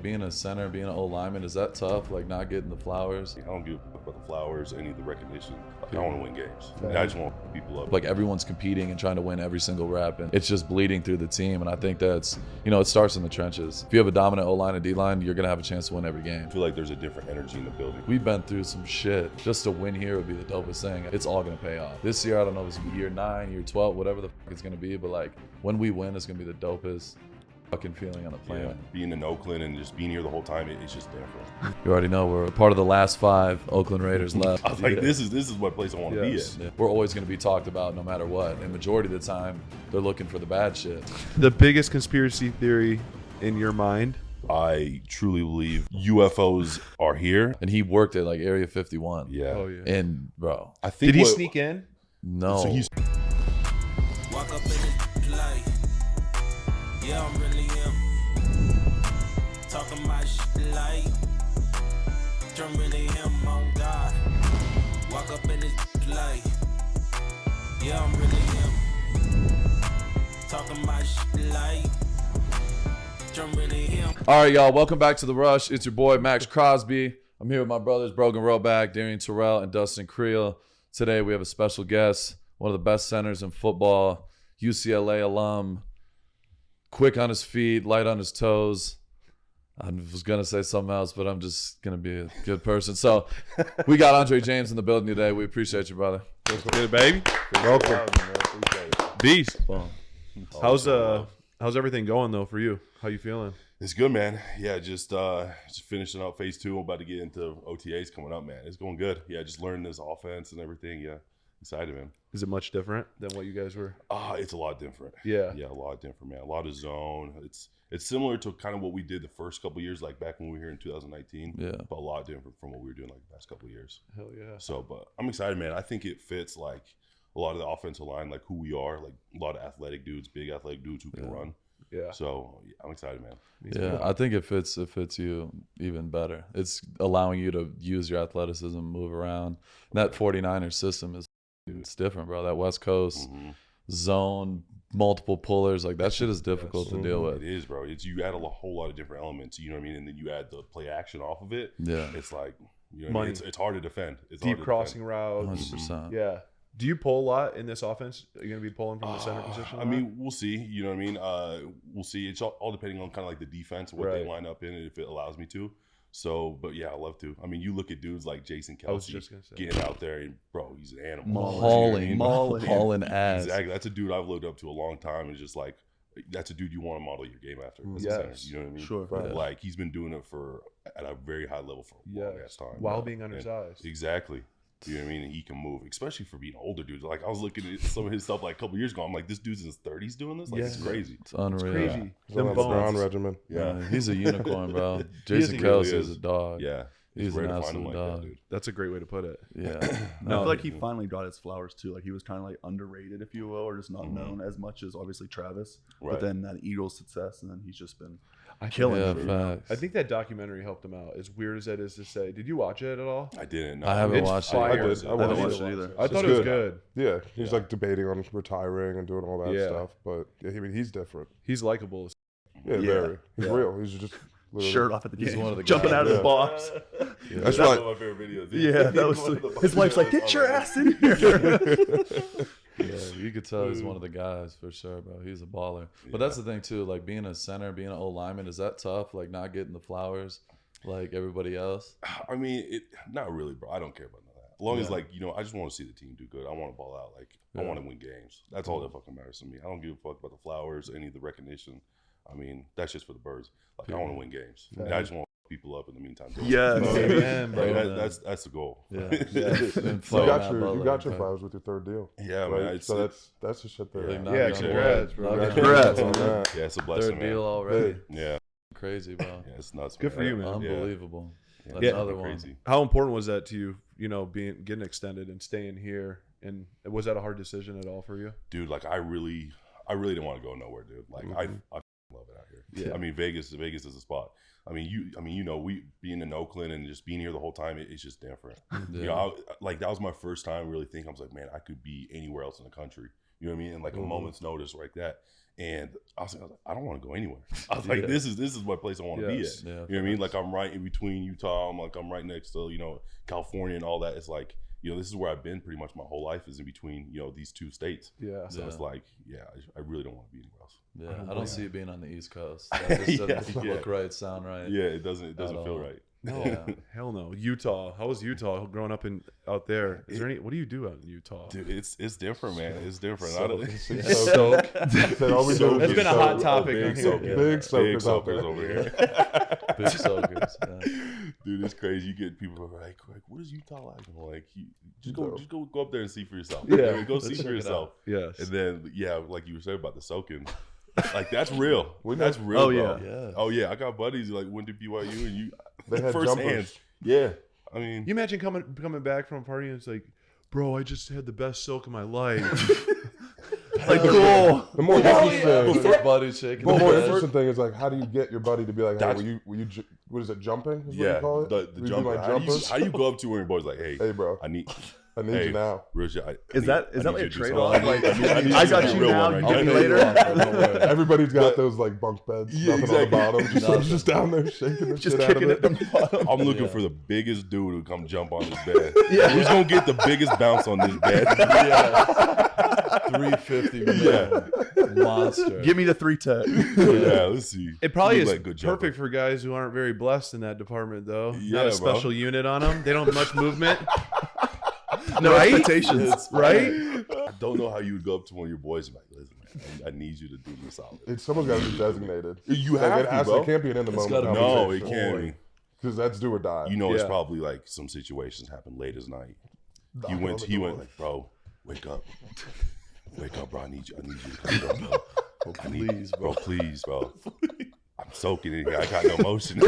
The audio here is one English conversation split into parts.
Being a center, being an old lineman, is that tough? Like not getting the flowers? I don't give a fuck about the flowers, any of the recognition. Like, I want to win games. And I just want people up. Like everyone's competing and trying to win every single rep, and it's just bleeding through the team. And I think that's, it starts in the trenches. If you have a dominant O-line and D-line, you're gonna have a chance to win every game. I feel like there's a different energy in the building. We've been through some shit. Just to win here would be the dopest thing. It's all gonna pay off. This year, I don't know if it's gonna be year 9, year 12, whatever the fuck it's gonna be, but like when we win, it's gonna be the dopest fucking feeling on the planet. Yeah, being in Oakland and just being here the whole time, it's just different. You already know we're part of the last 5 Oakland Raiders left. I was like, this is what place I want to be at. Yeah. We're always going to be talked about no matter what. And majority of the time, they're looking for the bad shit. The biggest conspiracy theory in your mind? I truly believe UFOs are here. And he worked at like Area 51. Yeah. Oh, yeah. And bro, I think Did he sneak in? no. So he's Walk up in the light. Yeah, I'm really him. Talking my shit like I'm really him on God. Walk up in the light. Yeah, I'm really him. Talking my shit like I'm really him. All right, y'all. Welcome back to The Rush. It's your boy, Maxx Crosby. I'm here with my brothers, Brogan Roback, Darian Terrell, and Dustin Creel. Today, we have a special guest, one of the best centers in football, UCLA alum, quick on his feet, light on his toes. I was going to say something else, but I'm just going to be a good person. So we got Andre James in the building today. We appreciate you, brother. Good, baby. welcome. Beast. Boom. How's everything going though for you? How you feeling? It's good, man. Yeah, just finishing up phase 2. I'm about to get into OTAs coming up, man. It's going good. Yeah, just learning this offense and everything. Yeah, excited, man. Is it much different than what you guys were? It's a lot different. Yeah. Yeah, a lot different, man. A lot of zone. It's similar to kind of what we did the first couple of years, like back when we were here in 2019. Yeah. But a lot different from what we were doing like the past couple of years. Hell yeah. So, but I'm excited, man. I think it fits like a lot of the offensive line, like who we are, like a lot of athletic dudes, big athletic dudes who can run. Yeah. So yeah, I'm excited, man. Yeah, I think it fits you even better. It's allowing you to use your athleticism, move around. And that 49ers system is it's different, bro. That West Coast zone, multiple pullers, like that shit is difficult to deal with. It is, bro. You add a whole lot of different elements, you know what I mean? And then you add the play action off of it. Yeah. It's like, you know what I mean? It's hard to defend. It's hard Deep to crossing defend. routes. 100%. Yeah. Do you pull a lot in this offense? Are you going to be pulling from the center position? I mean, we'll see. You know what I mean? We'll see. It's all depending on kind of like the defense, what they line up in, and if it allows me to. So, but yeah, I love to. I mean, you look at dudes like Jason Kelce I was just gonna say. getting out there, and bro, he's an animal. Hauling ass. Exactly. That's a dude I've looked up to a long time, and just like that's a dude you want to model your game after. As a center, you know what I mean? Sure. Right. Like he's been doing it at a very high level for a long ass time. While being undersized. Exactly. You know what I mean? And he can move, especially for being older dudes. Like I was looking at some of his stuff like a couple years ago. I'm like, this dude's in his 30s doing this. Like it's crazy. It's unreal. Crazy. He's on Them the Brown bones. regimen. Yeah, He's a unicorn, bro. Jason He really Kelce is is. a dog. yeah. He's rare an to find him absolute like dog. that, dude. That's a great way to put it. Yeah. I feel like he finally got his flowers too. Like he was kind of like underrated, if you will, or just not known as much as obviously Travis. Right. But then that Eagles success, and then he's just been killing Yeah, it. facts. I think that documentary helped him out. As weird as that is to say. Did you watch it at all? I didn't. I haven't It's watched fire. it. I did. I I haven't watched watched it either. I thought it was good. Yeah, he's like debating on retiring and doing all that Yeah. stuff. But yeah, I mean, he's different. He's likable. Yeah, very. He's real. He's just literally, Shirt off at the He's game, one of the jumping guys. out of the Yeah. box. That's That's right. one of my favorite videos. Yeah, that was One of the his wife's like, videos, "Get your oh, ass in here." Yeah, you could tell he's one of the guys for sure, bro. He's a baller. But that's the thing too, like being a center, being an old lineman, is that tough? Like not getting the flowers like everybody else? I mean, not really, bro. I don't care about none of that. As long as like, you know, I just want to see the team do good. I want to ball out. Like I want to win games. That's all that fucking matters to me. I don't give a fuck about the flowers, any of the recognition. I mean, that's just for the birds. Like I want to win games. And I just want people up in the meantime. Yes. Amen, bro. Like, that's the goal. Yeah. You got your flowers with your third deal. Yeah, Right? man. So that's the shit there. Like, not Yeah, getting congrats, it. bro. Not getting Congrats. it. on that. Yeah, it's a blessing, Third man. deal already. Yeah, Crazy, bro. yeah, it's nuts. Good for you, man. Unbelievable. Yeah, Another one. crazy. How important was that to you? You know, getting extended and staying here. And was that a hard decision at all for you? Dude, like I really didn't want to go nowhere, dude. Like I love it out here. Yeah. I mean, Vegas is a spot. I mean, you know, we being in Oakland and just being here the whole time, it's just different. Yeah. You know, like that was my first time really thinking. I was like, man, I could be anywhere else in the country. You know what I mean? And like a moment's notice like that. And I was like, I don't want to go anywhere. I was like, this is my place I want to be at. Yeah, you know what I mean? Like I'm right in between Utah. I'm right next to, you know, California and all that. It's like, you know, this is where I've been pretty much my whole life is in between, you know, these two states. Yeah. So it's like, I really don't want to be anywhere else. Yeah, I don't see it being on the East Coast. That just doesn't look right, sound right. Yeah, it doesn't feel right. No, hell no. Utah. How was Utah growing up out there? Is there any? What do you do out in Utah? Dude, it's different, man. It's different. Soak. That's been a hot topic. Big soakers over here. Big soakers. Yeah. Dude, it's crazy. You get people who are like, what is Utah like? I'm like, just go up there and see for yourself. Yeah, go see for yourself. Yes. And then like you were saying about the soaking. Like that's real. That's real. Oh, bro. yeah. Oh yeah. I got buddies who like went to BYU and you They had first jumpers. hand. Yeah. I mean, You imagine coming back from a party and it's like, bro, I just had the best soak of my life. Like, cool. The more interesting, Buddy shaking. the the more head. interesting thing is like, how do you get your buddy to be like, hey, That's- were you what is it, jumping? Is what yeah. you call it? The Will you be jumper. my How do jumpers? you go up to where your boy's like, Hey, bro, I need I need hey, you now. real shit. Is that like a you to do trade-off? something. Like, need I you to got be a you real now, one you right get me now. later. Everybody's got But- those like bunk beds, Yeah, nothing on the exactly. bottom. Just, just down there shaking the Just shit out of kicking it it. from the bottom. I'm looking for the biggest dude to come jump on this bed. Who's gonna get the biggest bounce on this bed? 350 monster. Give me the 310. Yeah, let's see. It probably Look is like good jumper. perfect for guys who aren't very blessed in that department, though. Yeah, Not a bro. special unit on them. They don't have much movement. No Right? expectations. Right? I don't know how you would go up to one of your boys and be like, listen, man, I need you to do me solid. Someone's got to be designated. You Like, have it to, has bro. It can't be an in the moment. gotta be. No, it can't be. Because that's do or die. You know, it's Yeah. probably like some situations happen late as night. He Knocking on went the door. like, bro, wake up, bro. I need you to come down, bro. Please, bro. Please, bro. I'm soaking in here. I got no motion.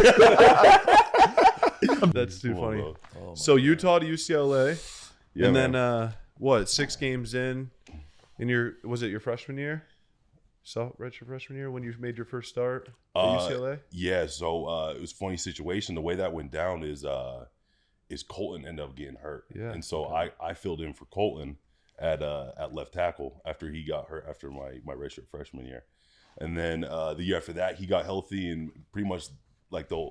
That's too Come on, funny. bro. Oh, my So Utah to UCLA, Yeah, and man. then what? 6 games in was it your freshman year? Redshirt freshman year when you made your first start at UCLA? Yeah, so it was a funny situation. The way that went down is Colton ended up getting hurt. Yeah, And so I filled in for Colton at left tackle after he got hurt after my redshirt freshman year. And then the year after that, he got healthy, and pretty much like the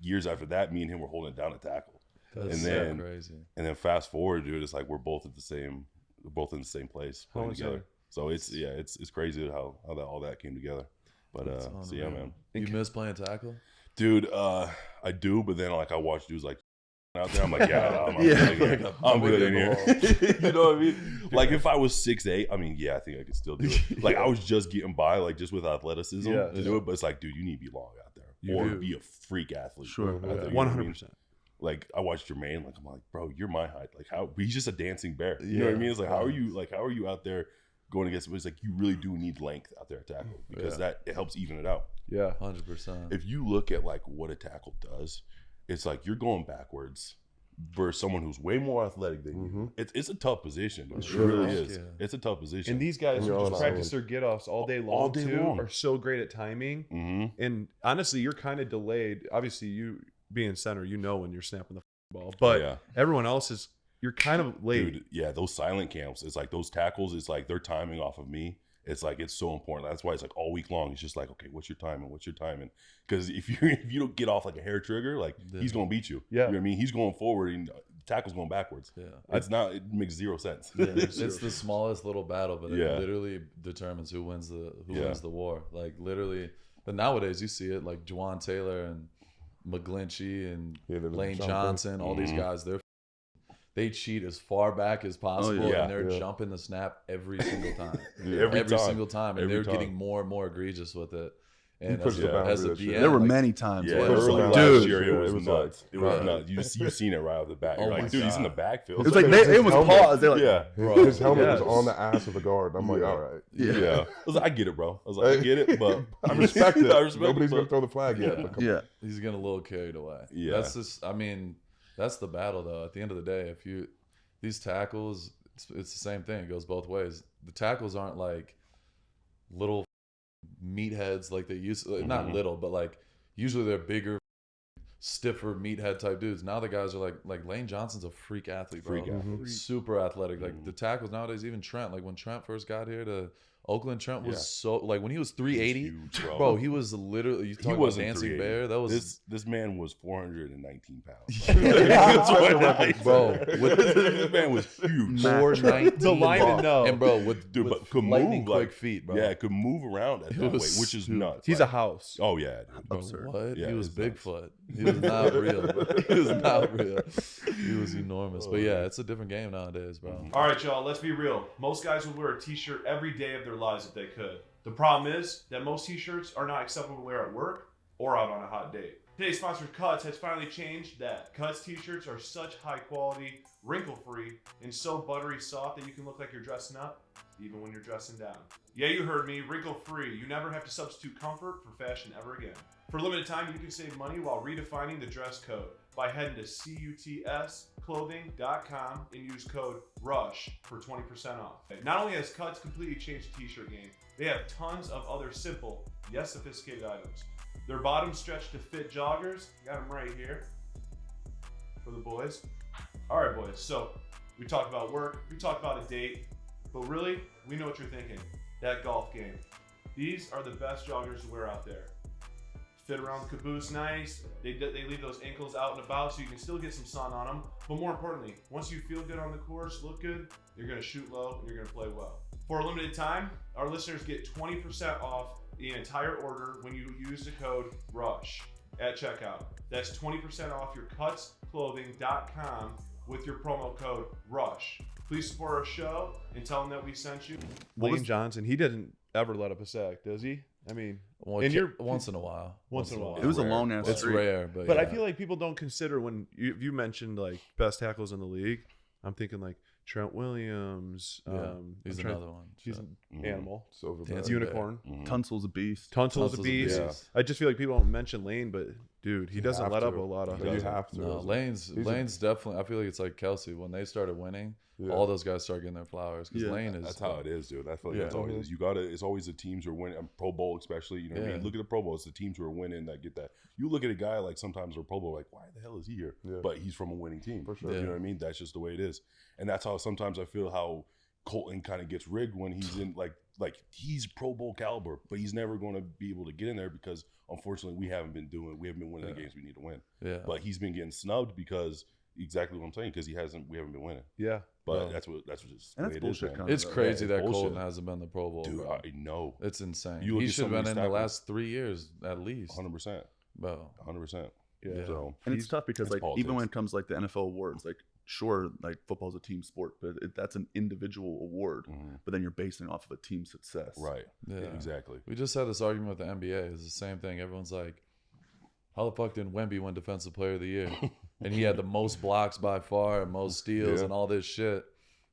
years after that, me and him were holding it down at tackle. That's and so then crazy. And then fast forward, dude, it's like we're both in the same place playing is together. that? So it's crazy how all that came together. But so yeah, man. You miss playing tackle? Dude, I do, but then like I watch dudes like out there, I'm like, I'm Yeah. good in here. I'm good in here. You know what I mean? Like if I was 6'8", I mean, yeah, I think I could still do it. Like I was just getting by, like just with athleticism Yeah, to do it. But it's like, dude, you need to be long out there, You or do. be a freak athlete. Sure. out there, you know what I mean? 100%. Like I watched Jermaine, like I'm like, bro, you're my height. Like how he's just a dancing bear. You know what I mean? It's like how are you out there going against? It's like you really do need length out there at tackle because that it helps even it out. Yeah. 100%. If you look at like what a tackle does, it's like you're going backwards versus someone who's way more athletic than you. It's a tough position. It really is. Yeah. It's a tough position. And these guys And who you're just all practice their get-offs all day long, All day too, long. are so great at timing. Mm-hmm. And honestly, you're kind of delayed. Obviously, you being center, you know when you're snapping the ball. But yeah. everyone else is, you're kind of late. Dude, yeah, those silent camps, it's like those tackles, it's like they're timing off of me. It's like it's so important. That's why it's like all week long. It's just like, okay, what's your timing? What's your timing? Because if you don't get off like a hair trigger, like he's gonna beat you. Yeah. You know what I mean? He's going forward and tackle's going backwards. Yeah. It's not. It makes zero sense. Yeah, it's the smallest little battle, but it Yeah. literally determines who wins the war. Like literally, but nowadays you see it like Juwan Taylor and McGlinchey and Yeah, they're Lane jumping. Johnson. All these guys, they cheat as far back as possible, yeah. and they're Yeah. jumping the snap every single time. Every time. single time, and Every they're time. getting more and more egregious with it. And pushed the as a boundary this year. DM, There were like, many times. Yeah, where it was early like- last dude, year, yeah, it was it was nuts. like- It was Right. nuts. You've seen it right off the bat. You're Oh like, my dude, he's in the God. backfield. it was like His it was helmet. paused. They're like, yeah. His helmet was Yes. on the ass of the guard. I'm like, Yeah. all right. Yeah. I was like, I get it, bro. I was like, I get it, but I respect it. I respect Nobody's it, gonna but- throw the flag yet. Yeah. But come yeah. he's getting a little carried away. Yeah. That's just, I mean, that's the battle though. At the end of the day, these tackles, it's the same thing. It goes both ways. The tackles aren't like little meatheads like they used to, not little, but like usually they're bigger, stiffer meathead type dudes. Now the guys are like Lane Johnson's a freak athlete, bro. Freak athlete. Super athletic. Like the tackles nowadays, even Trent. Like when Trent first got here to Oakland, Trent was so like when he was 380, huge, bro. He was literally you talking about dancing bear. That was this man was 419 pounds. bro. This man was huge. 419. The lineman, no. And bro, with but could lightning move quick like feet, bro. Yeah, could move around at that weight, was which is stupid. nuts. He's like, a house. Oh yeah, dude. Bro, Absurd. what? Yeah, He was it's nuts. Bigfoot. He was not real. Bro. He was not real. He was enormous. But yeah, it's a different game nowadays, bro. All right, y'all, let's be real. Most guys would wear a t-shirt every day of their lives if they could. The problem is that most t-shirts are not acceptable to wear at work or out on a hot date. Today's sponsor, Cuts, has finally changed that. Cuts t-shirts are such high quality, wrinkle-free, and so buttery soft that you can look like you're dressing up, even when you're dressing down. Yeah, you heard me, wrinkle-free. You never have to substitute comfort for fashion ever again. For a limited time, you can save money while redefining the dress code by heading to cutsclothing.com and use code RUSH for 20% off. Not only has Cuts completely changed the t-shirt game, they have tons of other simple, yet sophisticated items. Their bottoms stretch to fit joggers. Got them right here for the boys. All right, boys. So we talked about work, we talked about a date, but really, we know what you're thinking. That golf game. These are the best joggers to wear out there. Fit around the caboose nice. They leave those ankles out and about so you can still get some sun on them. But more importantly, once you feel good on the course, look good, you're gonna shoot low and you're gonna play well. For a limited time, our listeners get 20% off the entire order when you use the code RUSH at checkout. That's 20% off your cutsclothing.com with your promo code RUSH. Please support our show and tell them that we sent you. Lane Johnson, he didn't ever let up a sack, does he? I mean, Well, and you're once in a while. once in a while. It was a rare. long ass It's streak. rare, but But I yeah. feel like people don't consider when you mentioned like best tackles in the league. I'm thinking like Trent Williams. He's I'm trying- another one. He's Shit. an animal, Dancing unicorn. Tunsil's a beast. Tunsil's a Tunsil's a beast. beast. I just feel like people don't mention Lane, but dude, he doesn't have let up to. a lot of. You have to. No, Lane's definitely. I feel like it's like Kelce when they started winning. All those guys start getting their flowers because Yeah. Lane is. That's how it is, dude. I feel like Yeah. that's always you gotta. It's always the teams who are winning. Pro Bowl, especially. You know what I mean? Look at the Pro Bowl. It's the teams who are winning that get that. You look at a guy like sometimes a Pro Bowl, like why the hell is he here? Yeah. But he's from a winning team. For sure. You know what I mean? That's just the way it is. And that's how sometimes I feel how Colton kind of gets rigged when he's in like he's Pro Bowl caliber, but he's never going to be able to get in there because unfortunately we haven't been winning the games we need to win. Yeah. But he's been getting snubbed because exactly what I'm saying because we haven't been winning. Yeah, But that's just And the that's way it is, bullshit man. kind of It's stuff. crazy that bullshit. Colton hasn't been the Pro Bowl. Dude, bro. I know. It's insane. You look He at should have some of been in these the tackles. last 3 years at least. 100%. Bro. 100%. yeah. So And it's tough because it's like politics. even when it comes to like the NFL awards, like sure, like football's a team sport, but that's an individual award. But then you're basing it off of a team success. right. Yeah. Exactly. We just had this argument with the NBA. It's the same thing. Everyone's like, how the fuck did Wemby win Defensive Player of the Year? And he had the most blocks by far and most steals and all this shit.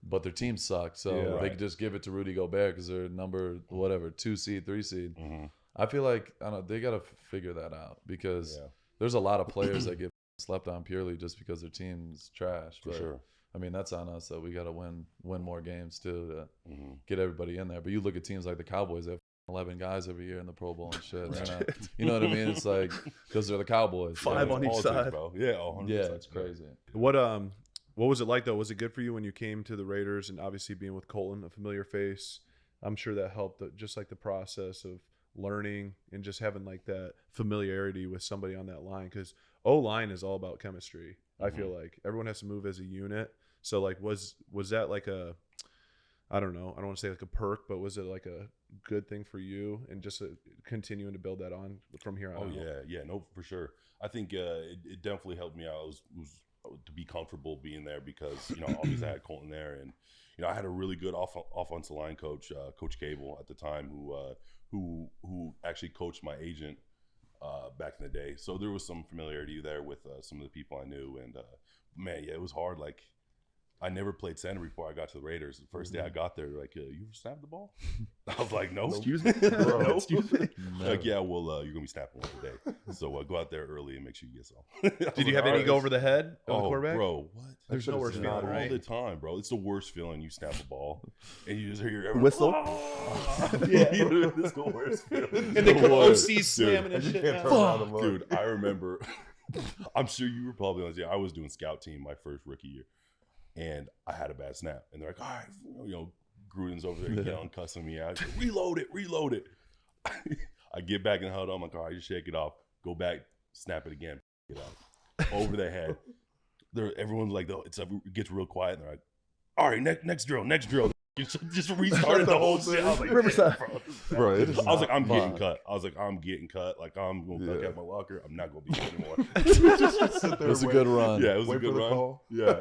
But their team sucked. So they could just give it to Rudy Gobert because they're number, 2 seed, 3 seed. I feel like they got to figure that out because there's a lot of players that get slept on purely just because their team's trash. For But, sure. I mean, that's on us that we got to win more games too to get everybody in there. But you look at teams like the Cowboys, they have 11 guys every year in the Pro Bowl and shit. They're not- you know what I mean? It's like because they're the Cowboys. Five Yeah. on each Politics, side. bro. Yeah, 100%. Yeah, it's crazy. What was it like though? Was it good for you when you came to the Raiders and obviously being with Colton, a familiar face? I'm sure that helped. Just like the process of learning and just having like that familiarity with somebody on that line because O-line is all about chemistry. I feel like everyone has to move as a unit. So like was that like a I don't know. I don't want to say like a perk, but was it like a good thing for you and just continuing to build that on from here on? Oh yeah, no, for sure. I think it definitely helped me out. It was to be comfortable being there because obviously I had Colton there, and I had a really good offensive line coach, Coach Cable at the time, who actually coached my agent back in the day. So there was some familiarity there with some of the people I knew, and man, yeah, it was hard. Like I never played center before I got to the Raiders. The first day I got there, they're like, you ever snap the ball? I was like, no. Excuse me? No. Excuse me? Like, yeah, well, you're going to be snapping one today. So go out there early and make sure you get some. Did you have any go over the head of the quarterback? Bro, what? There's no worse feeling, All right? the time, bro. It's the worst feeling. You snap a ball and you just hear everyone Whistle? Yeah, it's the worst feeling. And the The worst. OC's slamming and shit. can't now. turn around and look. Dude, I remember I'm sure you were probably on. I was doing scout team my first rookie year, and I had a bad snap, and they're like, all right, Gruden's over there yelling, cussing me out. Reload it. I get back in the huddle. I'm like, all right, just shake it off. Go back, snap it again, get out over their head. Everyone's like, it gets real quiet, and they're like, all right, next drill. Just restarted the whole thing. I was like, Riverside. Bro, I was like, I'm getting cut. Like, I'm going to look at my locker. I'm not going to be here anymore. Just sit there. It was a good run. Yeah, it was Wait a good for the run. call. Yeah.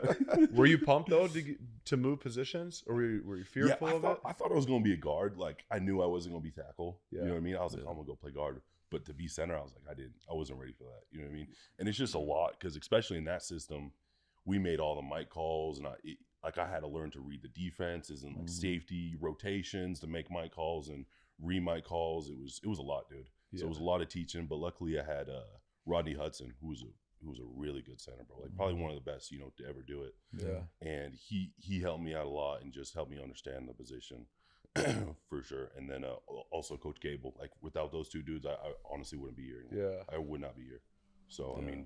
Were you pumped though to move positions, or were you fearful of it? I thought I was going to be a guard. Like, I knew I wasn't going to be tackle. Yeah. You know what I mean? I was like, I'm going to go play guard. But to be center, I was like, I wasn't ready for that. You know what I mean? And it's just a lot because especially in that system, we made all the mic calls, and I had to learn to read the defenses and like safety rotations to make mic calls and re-mic calls. It was a lot, dude. Yeah. So it was a lot of teaching. But luckily, I had Rodney Hudson, who was a really good center, bro. Like probably one of the best, to ever do it. Yeah. And he helped me out a lot and just helped me understand the position for sure. And then also Coach Gable. Like without those two dudes, I honestly wouldn't be here anymore. Yeah. I would not be here. So I mean,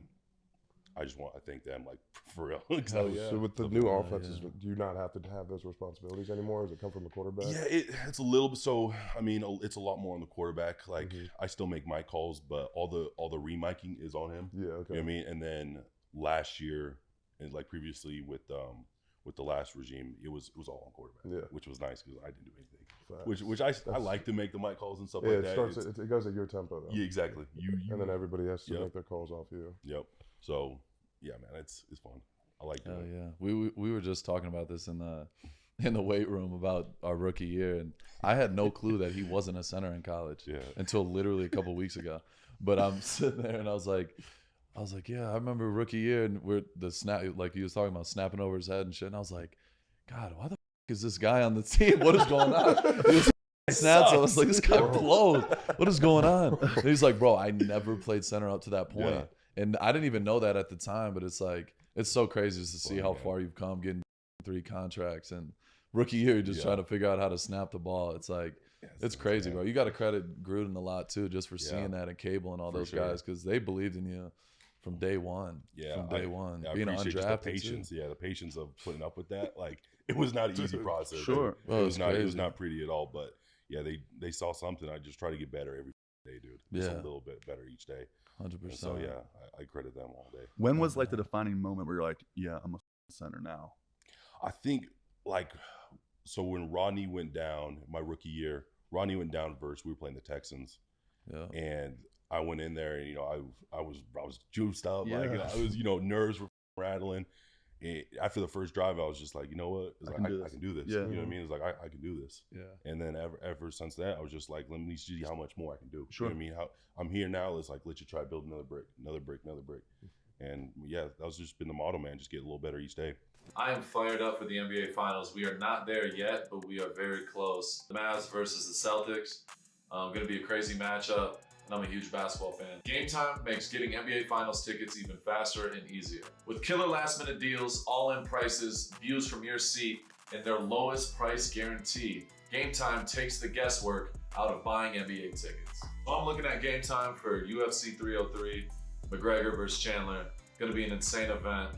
I thank them, like, for real. Hell yeah. So with the new offenses, do you not have to have those responsibilities anymore? Does it come from the quarterback? Yeah, it's a little bit. So I mean, it's a lot more on the quarterback. Like I still make my calls, but all the remiking is on him. Yeah, okay. You know what I mean? And then last year, and like previously with the last regime, it was all on quarterback. Which was nice because I didn't do anything. Facts. Which I like to make the mic calls and stuff Yeah, like that. it goes at your tempo though. Yeah, exactly. And then everybody has to make their calls off you. Yep. So yeah, man, it's fun. I like Hell it. yeah. We were just talking about this in the weight room about our rookie year, and I had no clue that he wasn't a center in college until literally a couple weeks ago. But I'm sitting there and I was like, yeah, I remember rookie year, and we're the snap, like he was talking about snapping over his head and shit, and I was like, God, why the f- is this guy on the team? What is going on? He was snaps. I was like, this guy blows. What is going on? And he's like, bro, I never played center up to that point. Yeah. And I didn't even know that at the time, but it's like, it's so crazy just to see how far you've come, getting 3 contracts, and rookie year, you're just trying to figure out how to snap the ball. It's like, it's crazy, bro. You got to credit Gruden a lot too, just for seeing that, and Cable and all those guys, because they believed in you from day one. Yeah, from day one. I Being appreciate just undrafted the patience. too. Yeah, the patience of putting up with that. Like it was not an easy process. Sure. It was not. It was not pretty at all. But yeah, they saw something. I just try to get better every day, dude. Just a little bit better each day. 100%. So yeah, I credit them all day. When was like the defining moment where you're like, yeah, I'm a center now? I think so when Rodney went down, my rookie year, Rodney went down versus we were playing the Texans. Yeah. And I went in there and I was juiced up. Like I was, nerves were rattling. And after the first drive, I was just like, you know what? I can do this. Yeah. You know what I mean? It's like I can do this. Yeah. And then ever since that, I was just like, let me see how much more I can do. Sure. You know what I mean? How I'm here now. It's like, let you try to build another brick. And yeah, that's just been the motto, man. Just get a little better each day. I am fired up for the NBA Finals. We are not there yet, but we are very close. The Mavs versus the Celtics. Going to be a crazy matchup, and I'm a huge basketball fan. Game Time makes getting NBA Finals tickets even faster and easier. With killer last-minute deals, all-in prices, views from your seat, and their lowest price guarantee, Game Time takes the guesswork out of buying NBA tickets. So I'm looking at Game Time for UFC 303, McGregor versus Chandler. Going to be an insane event.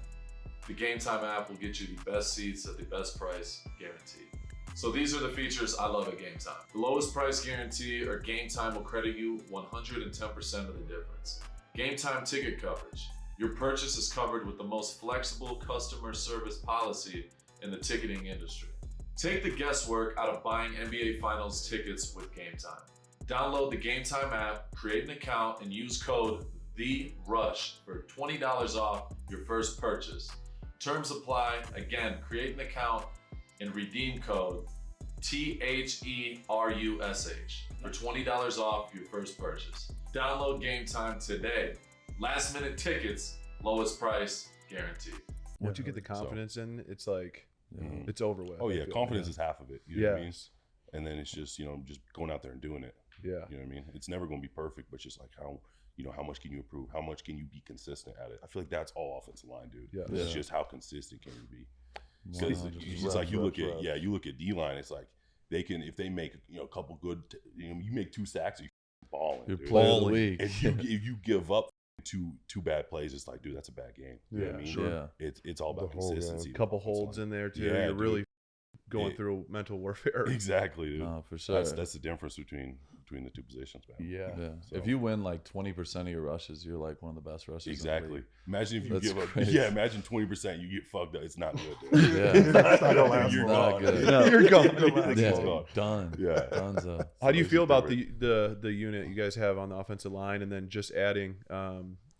The Game Time app will get you the best seats at the best price, guaranteed. So these are the features I love at Game Time. The lowest price guarantee, or Game Time will credit you 110% of the difference. Game Time ticket coverage. Your purchase is covered with the most flexible customer service policy in the ticketing industry. Take the guesswork out of buying NBA Finals tickets with Game Time. Download the Game Time app, create an account, and use code THERUSH for $20 off your first purchase. Terms apply. Again, create an account and redeem code THERUSH for $20 off your first purchase. Download Game Time today. Last minute tickets, lowest price guaranteed. Once you get the confidence in, it's like it's over with. Oh yeah, I feel confidence is half of it. You know what I mean? Yes. And then it's just just going out there and doing it. Yeah. You know what I mean? It's never going to be perfect, but just like how much can you improve? How much can you be consistent at it? I feel like that's all offensive line, dude. Yeah. It's just how consistent can you be? Because it's like you look at D-line, it's like they can, if they make a couple good, you make 2 sacks, you're balling. You're dude. player of the week. If you give up two bad plays, it's like, dude, that's a bad game. You know what I mean? Sure. Yeah. It's all about The whole game. consistency. Couple holds in there too. Yeah, You're really dude. going through mental warfare. Exactly, dude. No, for sure. That's the difference between the two positions, man. Yeah. Yeah. So- If you win like 20% of your rushes, you're like one of the best rushers. Exactly. Imagine if you That's give up. crazy. Yeah, imagine 20%. You get fucked up. It's not good. Dude. Yeah. That's not gonna last You're long. gone. Not good. dude. No. You're going. Yeah, It's gone. done. Yeah. Dunzo. How do you So feel it's about different. the unit you guys have on the offensive line, and then just adding,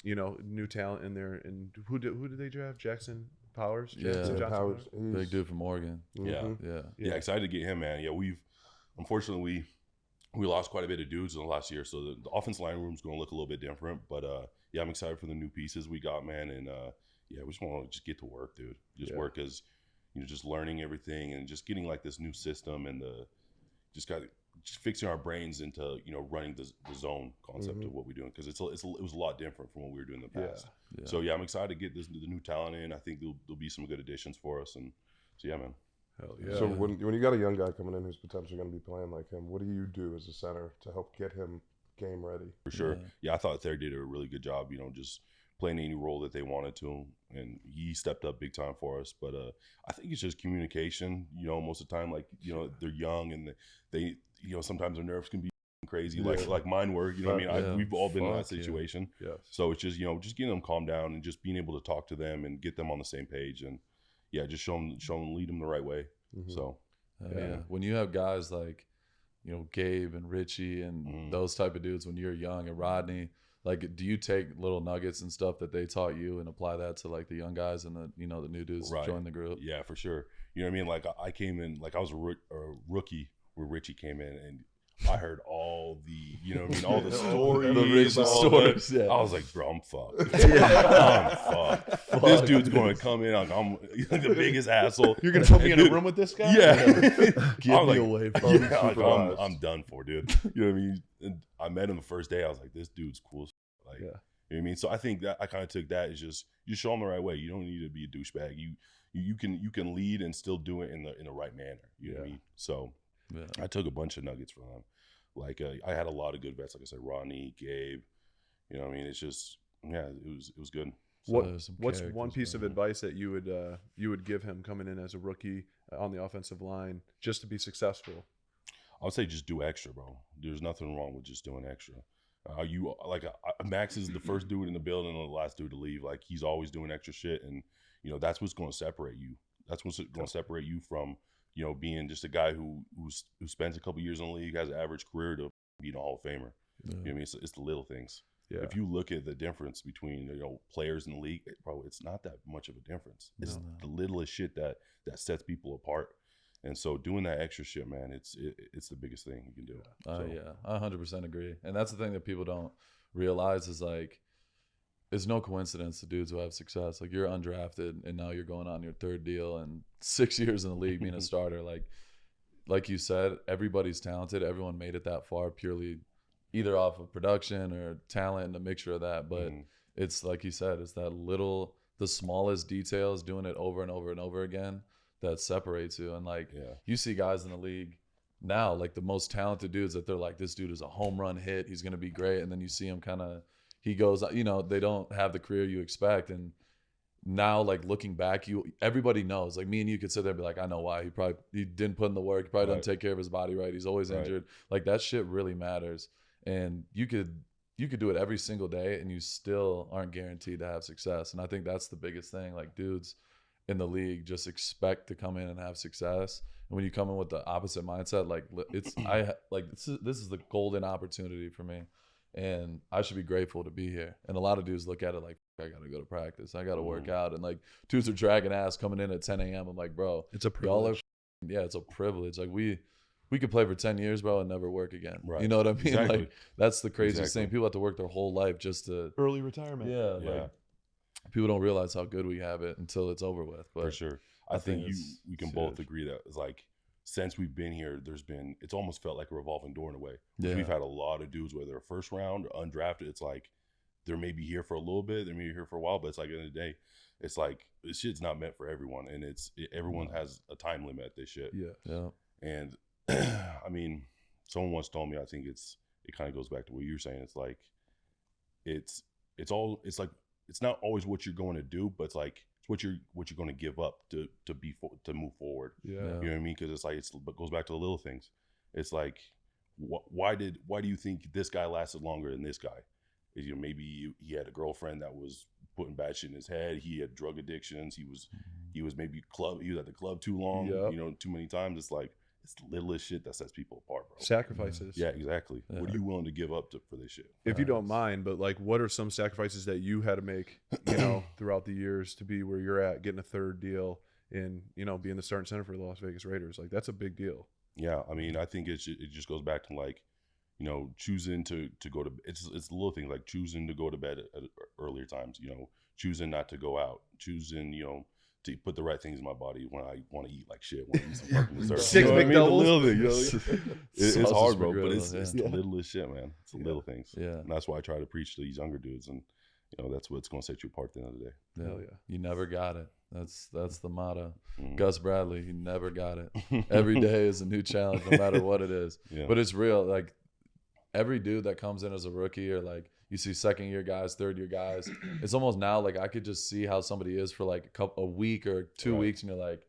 new talent in there? And who did they draft? Jackson Powers. Yeah. Jackson Johnson Powers, Powers? Big dude from Oregon. Yeah. Mhm. Yeah. Yeah, excited to get him, man. Yeah, unfortunately we lost quite a bit of dudes in the last year, so the offensive line room's going to look a little bit different. But yeah, I'm excited for the new pieces we got, man. And yeah, we just want to just get to work, dude. Just work as just learning everything and just getting like this new system and just fixing our brains into running the zone concept of what we're doing, because it was a lot different from what we were doing in the past. Yeah. So yeah, I'm excited to get the new talent in. I think there'll be some good additions for us, and so yeah, man. Hell yeah. So when you got a young guy coming in who's potentially going to be playing like him, what do you do as a center to help get him game ready? For sure. Yeah. Yeah, I thought Thayer did a really good job, just playing any role that they wanted to, and he stepped up big time for us. But I think it's just communication. Most of the time, like they're young and they sometimes their nerves can be crazy, like mine were. You know what I mean? Yeah. We've all been in that Fuck yeah. situation. Yes. So it's just just getting them calm down and just being able to talk to them and get them on the same page, and yeah, just show them, lead them the right way. Mhm. So Yeah. When you have guys like, Gabe and Richie and those type of dudes when you're young, and Rodney, like, do you take little nuggets and stuff that they taught you and apply that to like the young guys and the the new dudes Right. join the group? yeah, for sure. You know what I mean? Like I came in, like I was a rookie where Richie came in, and I heard all the, all the stories. The Richie all stories, that. yeah. I was like, bro, I'm fucked. I'm fucked. This dude's going to come in like I'm the biggest asshole. You're gonna put me in a Dude, room with this guy? Yeah. Give I was me like, away yeah, from like, surprised. I'm done for, dude. You know what I mean? And I met him the first day. I was like, this dude's cool. Like, Yeah. you know what I mean? So I think that I kind of took that as just you show them the right way. You don't need to be a douchebag. You can lead and still do it in the right manner. You know what I mean? So Yeah. I took a bunch of nuggets from them. Like I had a lot of good vets, like I said, Ronnie, Gabe. You know what I mean? It's just it was good. there's some What's characters, one piece of man. advice that you would give him coming in as a rookie on the offensive line just to be successful? I would say just do extra, bro. There's nothing wrong with just doing extra. Max is the first dude in the building and the last dude to leave. Like he's always doing extra shit, and that's what's going to separate you. That's what's going to separate you from being just a guy who spends a couple years in the league, has an average career, to being a Hall of Famer. Yeah. You know what I mean? It's the little things. Yeah. If you look at the difference between players in the league, it's not that much of a difference. It's No. the littlest shit that sets people apart. And so doing that extra shit, man, it's the biggest thing you can do. So, Yeah, I 100% agree. And that's the thing that people don't realize is like, it's no coincidence the dudes who have success. Like you're undrafted and now you're going on your third deal and 6 years in the league being a starter. Like you said, everybody's talented. Everyone made it that far purely either off of production or talent and a mixture of that. But it's like you said, it's the smallest details, doing it over and over and over again that separates you. And like you see guys in the league now, like the most talented dudes that they're like, this dude is a home run hit. He's going to be great. And then you see him he goes, they don't have the career you expect. And now, like looking back, everybody knows. Like me and you could sit there and be like, I know why. He didn't put in the work. He probably doesn't take care of his body right. He's always injured. Like that shit really matters. And you could do it every single day and you still aren't guaranteed to have success. And I think that's the biggest thing. Like dudes in the league just expect to come in and have success. And when you come in with the opposite mindset, like this is the golden opportunity for me. And I should be grateful to be here. And a lot of dudes look at it like, I got to go to practice. I got to work out. And like dudes are dragging ass coming in at 10 a.m. I'm like, bro, It's a y'all are, privilege. it's a privilege. Like we could play for 10 years, bro, and never work again. Right. You know what I mean? Exactly. Like that's the craziest Exactly. thing. People have to work their whole life just to, Early retirement. like people don't realize how good we have it until it's over with. But for sure. I think we can both huge. agree that it's like since we've been here, it's almost felt like a revolving door in a way. Yeah. We've had a lot of dudes, whether they're first round or undrafted, it's like they're maybe here for a little bit, they're maybe here for a while, but it's like at the end of the day, it's like this shit's not meant for everyone, and everyone has a time limit at this shit. Yeah. And I mean, someone once told me, I think it kind of goes back to what you're saying. It's like it's not always what you're going to do, but it's like it's what you're going to give up to move forward. Yeah. You know what I mean? Because it's like it goes back to the little things. It's like why do you think this guy lasted longer than this guy? You know, maybe he had a girlfriend that was putting bad shit in his head. He had drug addictions. He was maybe he was at the club too long. Yep. You know, too many times. It's like it's the littlest shit that sets people apart, bro. Sacrifices. Yeah, exactly. Yeah. What are you willing to give up for this shit? If you don't mind, but like, what are some sacrifices that you had to make, you know, throughout the years to be where you're at, getting a third deal, and you know, being the starting center for the Las Vegas Raiders? Like, that's a big deal. Yeah, I mean, I think it just goes back to like, you know, choosing to go to it's the little things like choosing to go to bed at earlier times. You know, choosing not to go out, choosing, you know, to put the right things in my body when I want to eat like shit, want to eat some fucking dessert. Six you know what I mean? The McDoubles. little thing, you know? It's Sausage hard, bro, McGriddle, but it's yeah. the littlest shit, man. It's the little things. Yeah. And that's why I try to preach to these younger dudes, and you know, that's what's going to set you apart at the end of the day. Yeah. Hell yeah. You never got it. That's the motto. Mhm. Gus Bradley, he never got it. Every day is a new challenge, no matter what it is. Yeah. But it's real. Like every dude that comes in as a rookie, or like you see second year guys, third year guys, it's almost now like I could just see how somebody is for like a week or 2 Right. weeks, and you're like,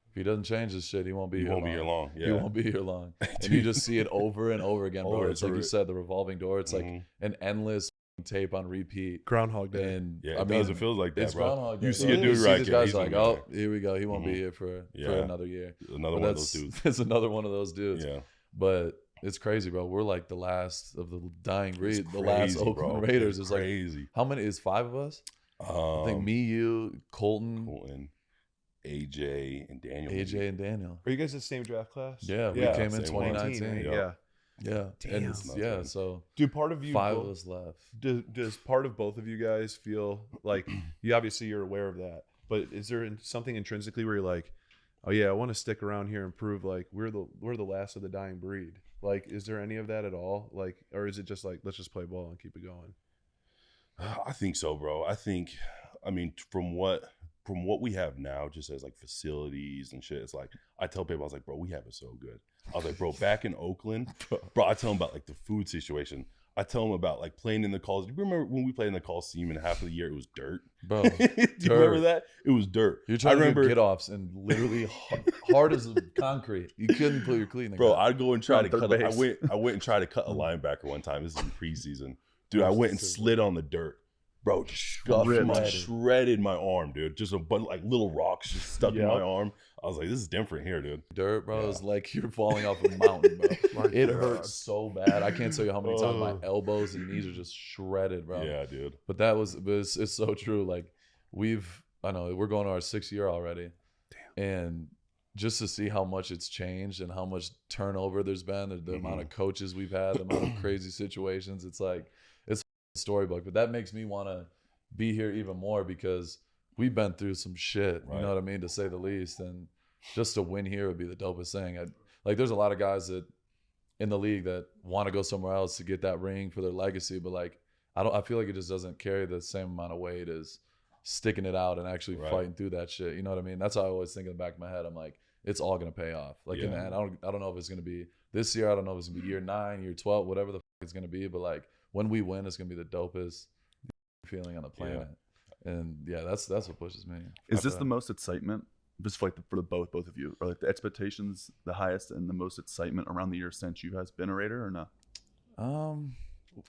if he doesn't change his shit, he won't be He here won't long. be here long. He Yeah. won't be here long. And you just see it over and over again, bro. Over It's like and you over. said, the revolving door. It's like Mhm. an endless tape on repeat. Groundhog Day. And Yeah, I it mean, does. It feels like that, it's bro. Groundhog Day. You see a You dude see right, these yeah, guys he's like, gonna be oh, here we go. He won't be Mhm. here for Yeah. another year. Another But one of those dudes. It's another one of those dudes. Yeah. But it's crazy, bro. We're like the last of the dying breed. It's The last crazy, Oakland bro. Raiders It's is like, crazy. how many is 5 of us? I think me, you, Colton, AJ, and Daniel. AJ, and Daniel. Are you guys the same draft class? Yeah, we came in same one. 2019. right? Yeah. Yeah. Yeah. Damn. And Nuts, yeah, man. so Do part of you 5 both- of us left. Does part of both of you guys feel like you obviously you're aware of that, but is there something intrinsically where you're like, oh yeah, I want to stick around here and prove like we're the last of the dying breed? Like, is there any of that at all? Like, or is it just like let's just play ball and keep it going? I think so, bro. I mean, from what we have now, just as like facilities and shit, it's like I tell people, I was like, bro, we have it so good. I was like, bro, back in Oakland, bro, I tell them about like the food situation. I tell them about like playing in the Coliseum. Do you remember when we played in the Coliseum and half of the year it was dirt? Bro, Do you remember that? It was dirt. you're trying I to remember, do get-offs and literally hard as concrete. You couldn't put your cleat in the bro, ground. I'd go and try to Third cut. base. I went and tried to cut a linebacker one time. This is in preseason, dude. I went and slid on the dirt. Bro, shredded my arm, dude. Just a bunch like little rocks just stuck in my arm. I was like, this is different here, dude. Dirt, bro, is like you're falling off a mountain, bro. It hurts so bad. I can't tell you how many times my elbows and knees are just shredded, bro. Yeah, dude. But it's so true. Like we're going to our 6th year already. Damn. And just to see how much it's changed and how much turnover there's been, the amount of coaches we've had, the amount of crazy situations, it's like it's a storybook. But that makes me want to be here even more because we've been through some shit, you know what I mean, to say the least. And just to win here would be the dopest thing. Like there's a lot of guys that in the league that want to go somewhere else to get that ring for their legacy, but like I feel like it just doesn't carry the same amount of weight as sticking it out and actually fighting through that shit. You know what I mean? That's how I always think in the back of my head. I'm like, it's all gonna pay off. Like in the end, I don't know if it's gonna be this year. I don't know if it's gonna be year 9, year 12, whatever the fuck it's gonna be. But like when we win, it's gonna be the dopest feeling on the planet. And yeah, that's what pushes me. Is this the most excitement? Just like for both of you, or like the expectations the highest and the most excitement around the year since you guys been a Raider or not?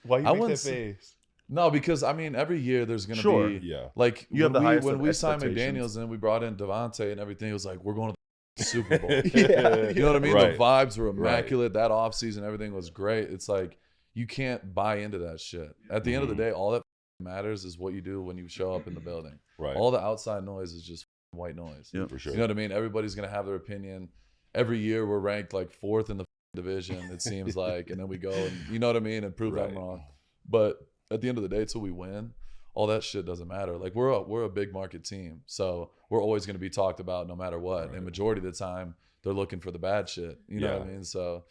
Why you I make wouldn't that say- face? No, because I mean, every year there's gonna Sure. be Yeah. like You have the highest when of we signed expectations. McDaniels and we brought in Devontae and everything. It was like we're going to the Super Bowl. Yeah. You know what I mean? Right. The vibes were immaculate. That offseason, everything was great. It's like you can't buy into that shit. At the end of the day, all that matters is what you do when you show up in the building. Right. All the outside noise is just white noise. Yeah, for sure. You know what I mean? Everybody's gonna have their opinion. Every year we're ranked like 4th in the division, it seems like, and then we go and you know what I mean, and prove I'm wrong. But at the end of the day, until we win, all that shit doesn't matter. Like we're a big market team, so we're always gonna be talked about no matter what. And majority of the time, they're looking for the bad shit. You know what I mean? So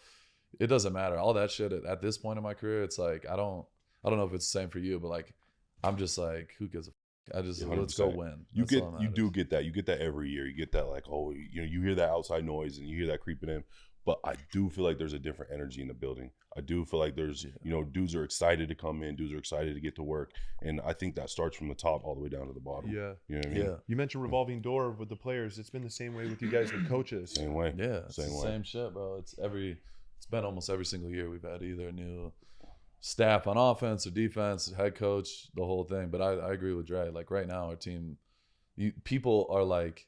it doesn't matter. All that shit at this point in my career, it's like I don't know if it's the same for you, but like I'm just like, who gives a I just let's go 100%. win. You That's all that you matters. do get that. You get that every year. You get that like, oh, you know, you hear that outside noise and you hear that creeping in. but I do feel like there's a different energy in the building. I do feel like there's, dudes are excited to come in, dudes are excited to get to work. And I think that starts from the top all the way down to the bottom. Yeah. You know what I mean? Yeah. You mentioned revolving door with the players. It's been the same way with you guys with coaches. Same way. Yeah, it's Same the way. same shit, bro. It's been almost every single year we've had either a new staff on offense or defense, head coach, the whole thing. But I agree with Dre. Like right now, our team, people are like,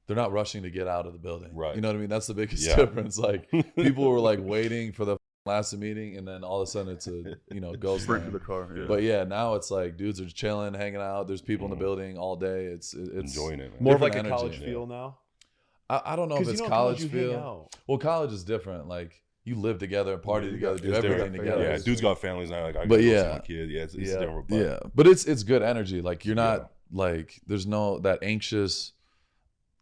they're not rushing to get out of the building. Right. You know what I mean? That's the biggest Yeah. difference. Like people were like waiting for the last meeting, and then all of a sudden it's a ghost Sprint to line. the car. Yeah. But yeah, now it's like dudes are chilling, hanging out. There's people in the building all day. It's Enjoying it, man. More of like a different college energy. feel now. I don't know if 'Cause it's in college you hang feel. out. Well, college is different. Like you live together, party Yeah, together, do It's everything different. together. Yeah, dudes got families now. Like I But go see yeah. my kid. Yeah, it's Yeah. different. But Yeah, but it's good energy. Like you're not like there's no that anxious,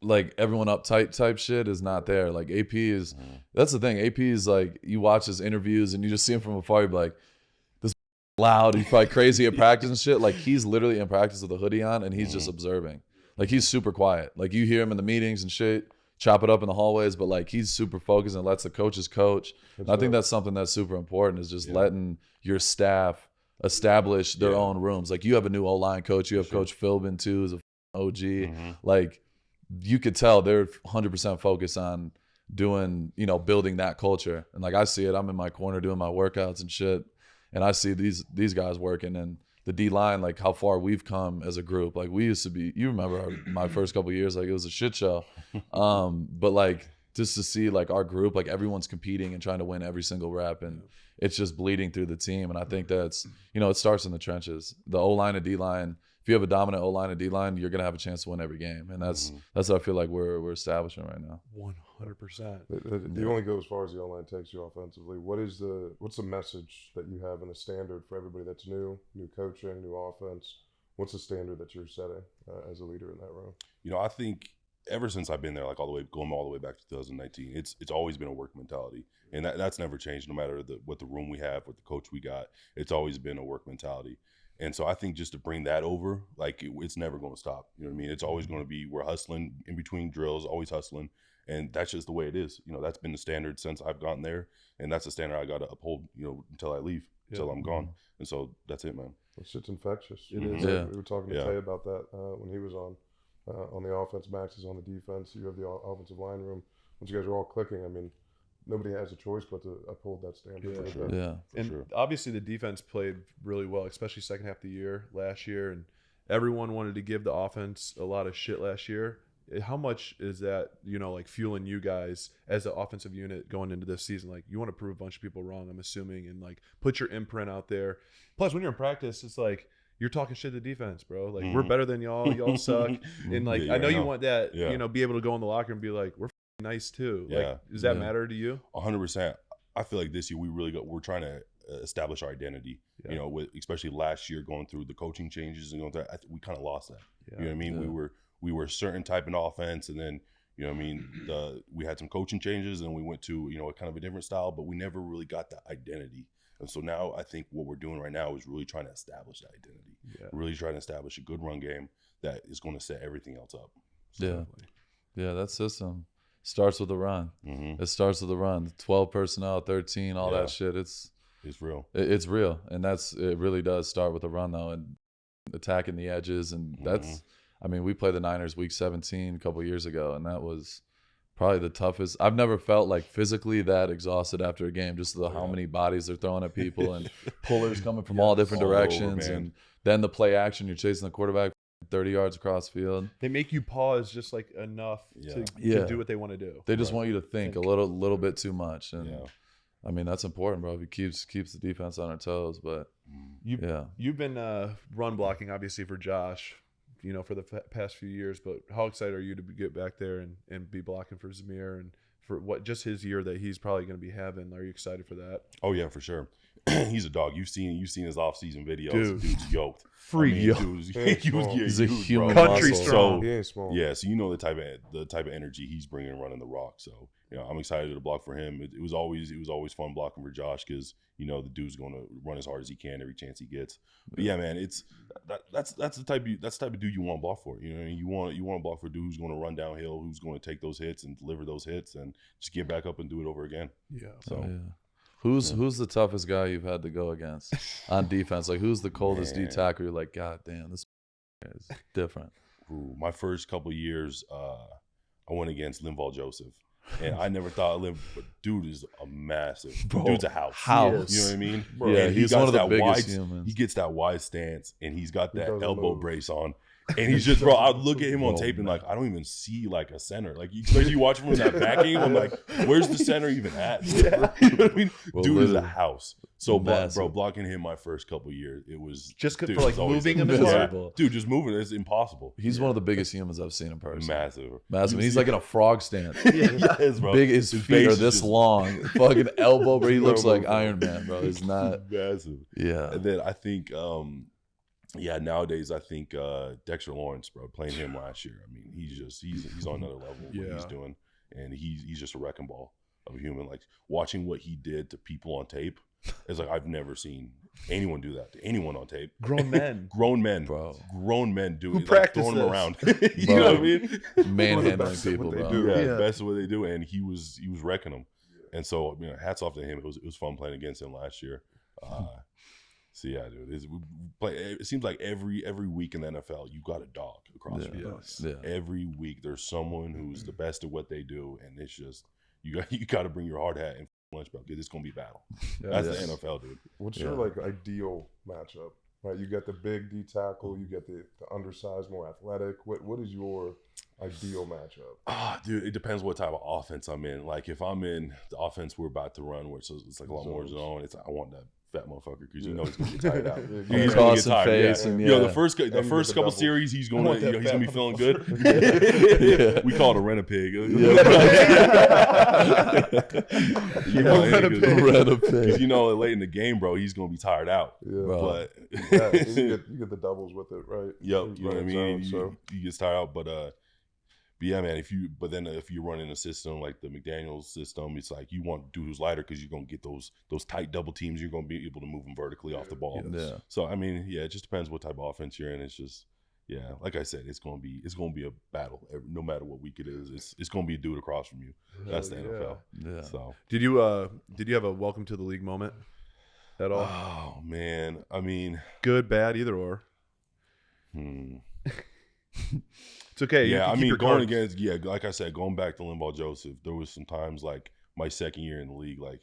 like everyone uptight type shit is not there. Like AP is that's the thing. AP is like you watch his interviews and you just see him from afar. You're like, this loud. He's probably crazy at practice and shit. Like he's literally in practice with a hoodie on and he's just observing. Like he's super quiet. Like you hear him in the meetings and shit, chop it up in the hallways, but like he's super focused and lets the coaches coach. And I think that's something that's super important is just letting your staff establish their own rooms. Like you have a new O-line coach. You have Coach Philbin too, who's a OG. Like you could tell they're 100% focused on doing, building that culture. And like I see it, I'm in my corner doing my workouts and shit, and I see these guys working and the D line, like how far we've come as a group. Like we used to be, you remember my first couple of years, like it was a shit show. But like just to see like our group, like everyone's competing and trying to win every single rep, and it's just bleeding through the team. And I think that's, it starts in the trenches. The O-line and D-line, if you have a dominant O-line and D-line, you're gonna have a chance to win every game. And that's what I feel like we're establishing right now. 100%. You only go as far as the online takes you offensively. What's the message that you have in the standard for everybody that's new coaching, new offense? What's the standard that you're setting as a leader in that room? I think ever since I've been there, like going all the way back to 2019, it's always been a work mentality, and that's never changed. No matter what the room we have, what the coach we got, it's always been a work mentality. And so I think just to bring that over, like it's never going to stop. You know what I mean? It's always going to be, we're hustling in between drills, always hustling. And that's just the way it is. That's been the standard since I've gotten there. And that's the standard I got to uphold, until I leave, until I'm gone. And so that's it, man. That shit's infectious. It is. Yeah. We were talking to Tay about that when he was on the offense. Max is on the defense. You have the offensive line room. Once you guys are all clicking, I mean, nobody has a choice but to uphold that standard. Yeah. And obviously the defense played really well, especially second half of the year last year. And everyone wanted to give the offense a lot of shit last year. How much is that, like fueling you guys as an offensive unit going into this season? Like you want to prove a bunch of people wrong, I'm assuming, and like put your imprint out there. Plus, when you're in practice, it's like you're talking shit to defense, bro. Like we're better than y'all. Y'all suck. And like I know you want that, be able to go in the locker and be like, we're nice too. Yeah. Like, does that matter to you? 100%. I feel like this year we're trying to establish our identity. With especially last year going through the coaching changes and going through, we kind of lost that. You know what I mean? Yeah. We were a certain type of offense, and then we had some coaching changes, and we went to a kind of a different style, but we never really got that identity. And so now I think what we're doing right now is really trying to establish that identity. Yeah. Really trying to establish a good run game that is going to set everything else up. So, Yeah, that system starts with a run. It starts with a run. 12 personnel, 13, all that shit. It's real. It's real, and it really does start with a run though, and attacking the edges, and that's. I mean, we played the Niners week 17 a couple years ago, and that was probably the toughest. I've never felt like physically that exhausted after a game, just how many bodies they're throwing at people and pullers coming from all different directions. And then the play action, you're chasing the quarterback 30 yards across the field. They make you pause just like enough to do what they want to do. They just want you to think a little bit too much. And I mean, that's important, bro. It keeps the defense on our toes. But you've been run blocking, obviously, for Josh, for the past few years. But how excited are you to get back there and be blocking for Zamir and for just his year that he's probably going to be having? Are you excited for that? Oh yeah, for sure. He's a dog. You've seen his off-season videos. Dude's yoked. He's a human country muscle. strong. He ain't small. Yeah, so the type of energy he's bringing running the rock. So I'm excited to block for him. It was always fun blocking for Josh because the dude's going to run as hard as he can every chance he gets. But yeah, man, it's that's the type of dude you want to block for. You want to block for a dude who's going to run downhill, who's going to take those hits and deliver those hits and just get back up and do it over again. Yeah. So. Yeah. Who's the toughest guy you've had to go against on defense? Like, who's the coldest D tackle? You're like, God damn, this is different. Ooh, my first couple years, I went against Linval Joseph, and I never thought but dude is a massive. Dude's a house. House. You know what I mean? Yeah, And he's got one of the that biggest wide, humans. He gets that wide stance, and he's got that doesn't elbow move. brace on. And he's just, bro, I look at him on Oh, tape and man. like, I don't even see like a center. Like, especially you watch him in that back game, I'm like, where's the center even at? You know what I mean? Well, Dude is a literally. house. So, Massive. bro, blocking him my first couple years, it was Just dude, for like it's always moving him as miserable. well. Dude, just moving is impossible. He's one of the biggest humans I've seen in person. Massive. Massive. He's like in a frog stance. Yes, bro. Big, his feet face are is this just long. Fucking elbow, but he looks No like movement. Iron Man, bro. He's not. massive. Yeah. And then I think, nowadays I think Dexter Lawrence, bro, playing him last year. I mean, he's on another level. What Yeah. he's doing, and he's just a wrecking ball of a human. Like watching what he did to people on tape, it's like I've never seen anyone do that to anyone on tape. Grown men. Grown men, Bro. grown men do Who it, practice throwing them this? around. you Bro. know what I mean? Manhandling That's what people, they bro. do. Yeah, Yeah. that's what they do, and he was wrecking them. And so, hats off to him. It was fun playing against him last year. So yeah, dude, it seems like every week in the NFL, you got a dog across Yeah. your Yes. Yeah. Every week, there's someone who's the best at what they do, and it's just you got to bring your hard hat and lunch belt. It's gonna be battle. That's Yes. the NFL, dude. What's Yeah. your like ideal matchup? Right, you got the big D tackle, you get the undersized, more athletic. What is your ideal matchup? Dude, it depends what type of offense I'm in. Like if I'm in the offense we're about to run, which is it's like a lot more Zones. zone. I want that fat motherfucker because Yeah. he's gonna get tired out. Yeah, He's Toss gonna and get tired. face Yeah. and Yo, yeah. the first And you get couple the double. series, he's I going want to that he's gonna be fat feeling motherfucker. good. Yeah. We call it a rent a pig. Red a pig. Late in the game, bro, he's gonna be tired out. Yeah, Bro. But yeah, and you get the doubles with it, right? yep, He's you know what I running mean. zone, You get tired out, but yeah, man. If you're running a system like the McDaniels system, it's like you want dude who's lighter because you're gonna get those tight double teams. You're gonna be able to move them vertically off the ball. Yeah. So I mean, yeah, it just depends what type of offense you're in. It's just, yeah, like I said, it's gonna be a battle. No matter what week it is, it's gonna be a dude across from you. That's the NFL. Yeah. So. Did you have a welcome to the league moment at all? Oh man, I mean, Good, bad, either or. It's okay. You yeah, can I keep mean, your going cards. against, yeah, like I said, going back to Linval Joseph, there was some times like my second year in the league, like,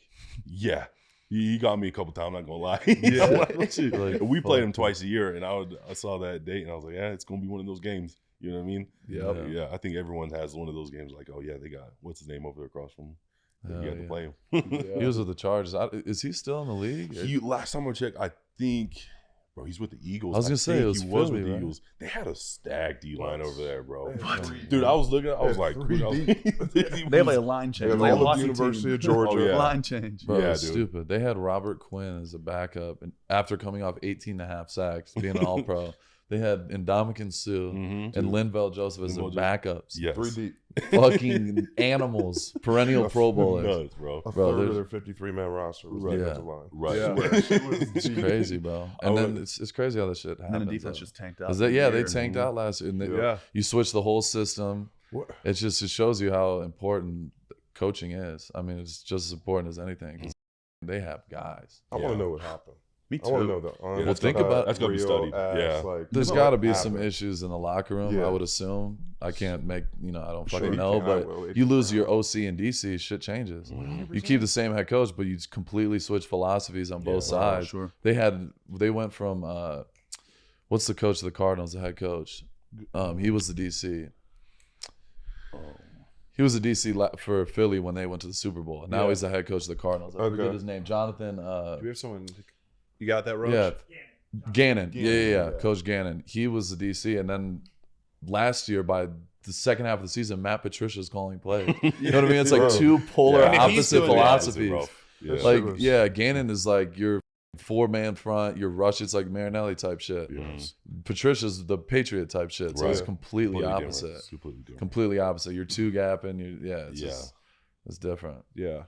yeah, he got me a couple times. I'm not gonna lie. Yeah. I'm like, "What you-" Like, we played him fuck. twice a year, and I saw that date, and I was like, yeah, it's gonna be one of those games. You know what I mean? Yep. Yeah. I think everyone has one of those games. Like, oh yeah, they got what's his name over there across from him. You Hell have to yeah. play him. Yeah. He was with the Chargers. Is he still in the league? Last time I checked, I think, bro, he's with the Eagles. I was gonna say, think it was he was Philly, with the right? Eagles. They had a stacked D line over there, bro. What? Dude, I was looking. I was Yeah, like, three I was- They have like a line They change. have Like a all the hockey University team. of Georgia. Oh, yeah. Line change. Bro, Yeah, it's dude. stupid. They had Robert Quinn as a backup, and after coming off 18 and a half sacks, being an All-Pro, they had Ndamukong Suh Mhm. and Linval Joseph as their Linval backups. Yes. 3 deep. Fucking animals, perennial Pro Bowlers. Nuts, bro. A Bro, third there's- of their 53-man roster was Right. defensive line. Right. Yeah. It's crazy, bro. And then it's crazy how this shit And happens. then the defense though. just tanked out. 'Cause for they, the yeah, they year. tanked out last year. And Yeah. you switch the whole system. What? It shows you how important coaching is. I mean, it's just as important as anything. 'Cause they have guys. I want to know what happened. Me I want to too. know the Well, think about- that's gonna be real studied. ass, Yeah. like, There's what got to be some happened. issues in the locker room, Yeah. I would assume. I can't make, I don't Sure fucking you know, can, I but will. you lose your OC and DC, shit changes. You keep the same head coach, but you just completely switch philosophies on both sides. Sure. They went from, what's the coach of the Cardinals, the head coach? He was the DC. He was the DC for Philly when they went to the Super Bowl. Now Yeah. he's the head coach of the Cardinals. I Okay. forget his name. Jonathan. Do we have someone? You got that, Rush? Yeah. Gannon. Gannon, Yeah. yeah. Coach Gannon. He was the DC. And then last year, by the second half of the season, Matt Patricia's calling plays. You know what I mean? It's like Bro. two polar Yeah. I mean, he's opposite doing the philosophies. bro. Yeah. That Like, shit was- yeah, Gannon is like your 4-man front, your rush. It's like Marinelli type shit. Yes. Patricia's the Patriot type shit. So it's Right. completely Completely opposite. different. Completely different. Completely opposite. You're two gapping. It's Yeah. just It's different. Yeah.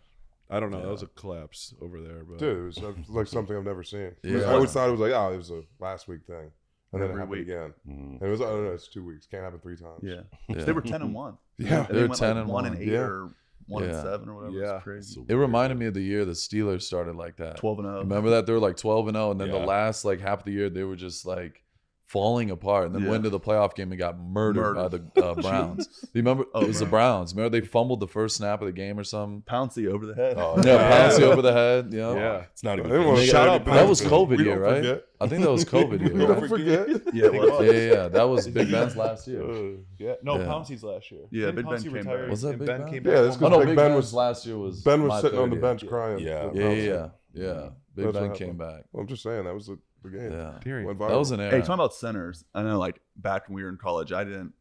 I don't know. Yeah. That was a collapse over there, but Dude, it was like something I've never seen. Yeah. I always thought it was like, oh, it was a last week thing, and then it Every happened week. again. Mhm. And it was, I don't know, it's 2 weeks. Can't happen 3 times. Yeah. Yeah. They were 10-1. Yeah. And They were went 10 like and 1 1. and 8 Yeah. or 1 and Yeah. 7 or whatever. Yeah. It's crazy. So It reminded me of the year the Steelers started like that. 12-0. Remember that? They were like 12-0, and then the Yeah. last like half of the year they were just like falling apart, and then Yeah. went to the playoff game and got murdered by the Browns. You remember? Oh, It was the Browns. Remember they fumbled the first snap of the game or something? Pouncey over the head. Oh, Yeah, Pouncey over the head. You know? yeah. It's not I even. didn't want to Shout out, That was We COVID don't year, right? forget. I think that was COVID We year. don't Right? forget. Yeah, it was. Yeah. That was Big Ben's last year. Yeah. No, Yeah. Pouncey's last year. Yeah, Didn't Big Ben Pouncey came retire back. Was that and Big Ben Ben? came Yeah, back? that's Oh because no, Big Big Ben Ben's was last year was Ben was my sitting on the third year. bench crying. Yeah. Yeah, yeah, yeah. Big That's Ben what came happened. back. Well, I'm just saying that was the game. Yeah, Period. Went that viral. was an Hey, era. talking about centers, I know like back when we were in college, I didn't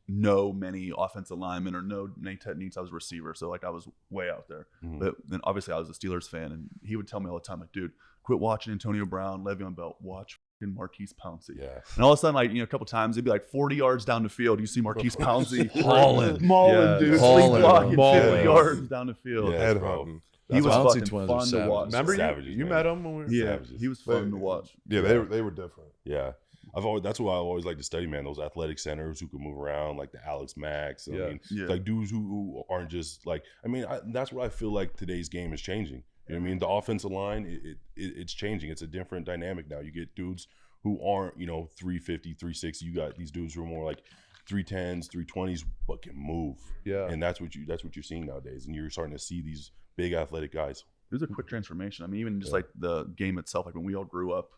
know many offensive linemen or know many techniques. I was a receiver, so like I was way out there. Mhm. But then obviously I was a Steelers fan, and he would tell me all the time, like, dude, quit watching Antonio Brown, Le'Veon Bell, watch fucking Marquise Pouncey. Yeah. And all of a sudden, like, a couple times, it'd be like 40 yards down the field. You see Marquise Pouncey Hauling. mauling, Yeah, dude, hauling, sleep blocking mauling. 50 yards down the field. Yeah. Head bro. hunting. He was Pouncey fucking twins are fun to savages. watch. Remember Savages, you man. met him when we were Yeah, Savages. he was fun to watch. Yeah, they were different. Yeah. That's why I always like to study, man. Those athletic centers who can move around, like the Alex Max. Yeah. I mean, Yeah. like dudes who aren't just like. I mean, that's what I feel like today's game is changing. You know what I mean? The offensive line, it's changing. It's a different dynamic now. You get dudes who aren't, 350, 360. You got these dudes who are more like 310s, 320s, but can move. Yeah. And that's what you're seeing nowadays. And you're starting to see these big athletic guys. It was a quick transformation. I mean, even just like the game itself, like when we all grew up,